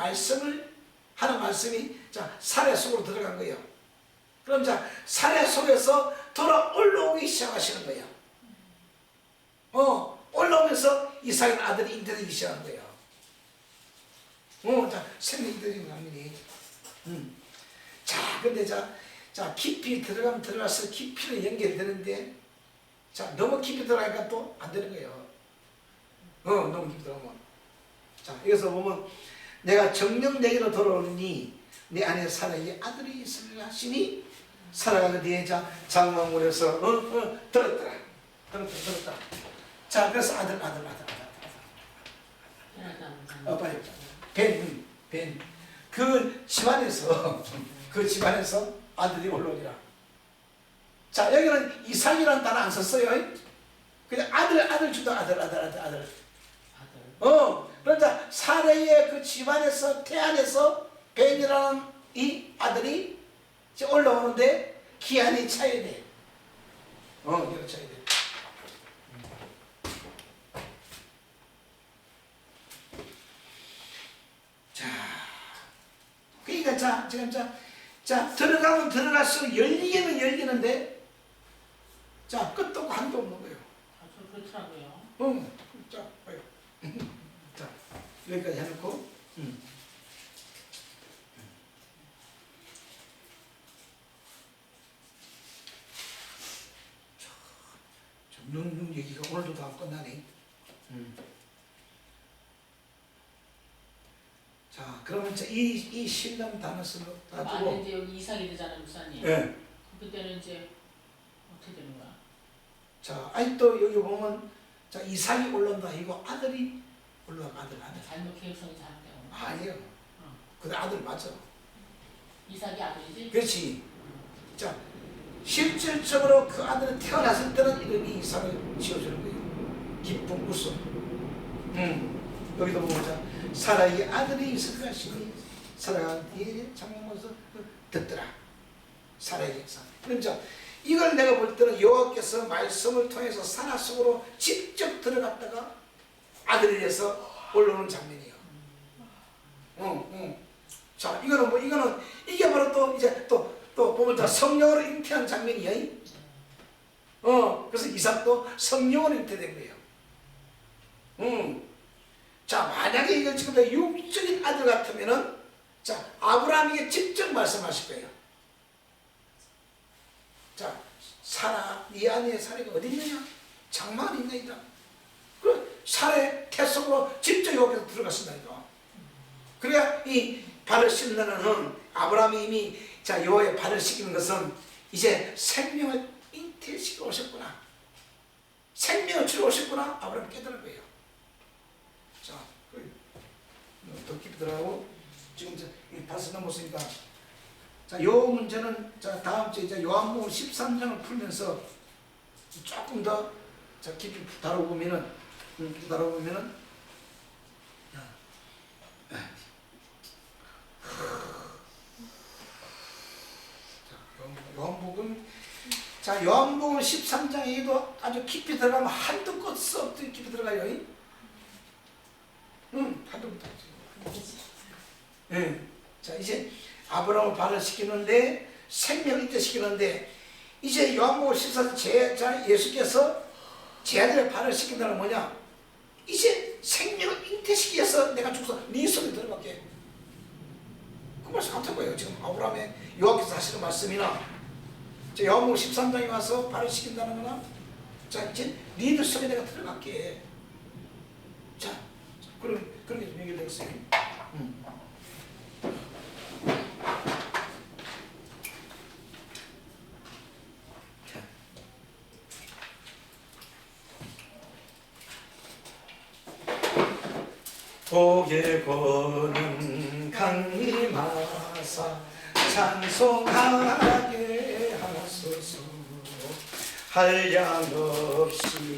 하는 말씀이 자, 사례 속으로 들어간 거예요. 그럼 자, 사례 속에서 돌아 올라오기 시작하시는 거예요. 올라오면서 이삭의 아들이 잉태되기 시작한 거예요. 자, 생명적인 장면이. 자, 근데 자, 깊이 들어가면 들어가서 깊이로 연결되는데, 자, 너무 깊이 들어가니까 또 안 되는 거예요. 너무 깊이 들어가면. 자, 여기서 보면, 내가 정녕 내게로 돌아오니, 내 안에 사라의 아들이 있으리라 하시니, 살아가는 뒤에 자 장막문에서 들었더라. 자 그래서 아들. 빨리 벤. 그 집안에서 아들이 올라오니라. 자 여기는 이삭이라는 단어 안 썼어요. 그냥 아들 주도 아들. 그러자 사례의 그 집안에서 태안에서 벤이라는 이 아들이 올라오는데 기한이 차야 돼. 이거 차야 돼. 자, 그러니까 지금 들어가면 들어갈수록 열리기는 열리는데, 자 끝도 한도 없는 거예요. 그렇더라고요. 자 봐요. 자 여기까지 해놓고. 눈 얘기가 오늘도 다 끝나네. 자, 그러면 이 신람 단어를 가지고 이제 여기 이삭이 되잖아요, 목사님. 네. 그때는 이제 어떻게 되는 거야? 자, 아니 또 여기 보면 자 이삭이 올라온다. 이거 아들이 올라가 아들. 잘못 계획성이 잘못되고. 아니요. 근데 아들 맞아. 이삭이 아들이지? 그렇지. 자. 실질적으로 그 아들은 태어났을 때는 이름이 이삭을 지어주는 거예요. 기쁨, 웃음. 여기도 보자. 사라의 아들이 있을 것이니 사라가 뒤에 장막문에서 듣더라. 사라의 역사. 그러니까 이걸 내가 볼 때는 여호와께서 말씀을 통해서 사라 속으로 직접 들어갔다가 아들이 돼서 올라오는 장면이에요. 자, 이거는 이게 바로 또 이제 또 보면 성령으로 잉태한 장면이야. 그래서 이삭도 성령으로 잉태된 거예요. 자, 만약에 이걸 지금 육적인 아들 같으면은, 자, 아브라함에게 직접 말씀하실 거예요. 자, 사라, 네 아내의 사례가 어디 있느냐? 장막 안에 있나이다. 그 사례 태속으로 직접 여기서 들어갔습니다. 그래야 이 발을 씻는 아브라함이 이미 자 여호와의 발을 씻기는 것은 이제 생명을 잉태시켜 오셨구나. 생명을 주러 오셨구나. 아브라함이 깨달은 거예요. 자, 더 깊이 들어가고 지금 이제 벌써 넘었으니까 자, 요 문제는 자 다음 주에 이제 요한복음 13장을 풀면서 조금 더 자 깊이 다뤄보면은 요한복음 13장에도 아주 깊이 들어가면 한두 끝도 없이 깊이 들어가요. 한두 끝도 없이. 자, 이제 아브라함을 발을 시키는데 생명을 잉태시키는데 이제 요한복음 14장 제자 예수께서 제 아들의 발을 시킨다는 뭐냐? 이제 생명을 잉태시키기 위해서 내가 죽어서 네 손에 들어갈게. 그 말씀 같은 거예요. 지금 아브라함의 여호와께서 하시는 말씀이나 요한복음 13장에 와서 발을 시킨다는 거나 자 이제 니들 속에 내가 들어갈게. 자 그런 게 좀 얘기되겠어요. 복의 권능 강림하사 찬송하게 하소서. 한량 없이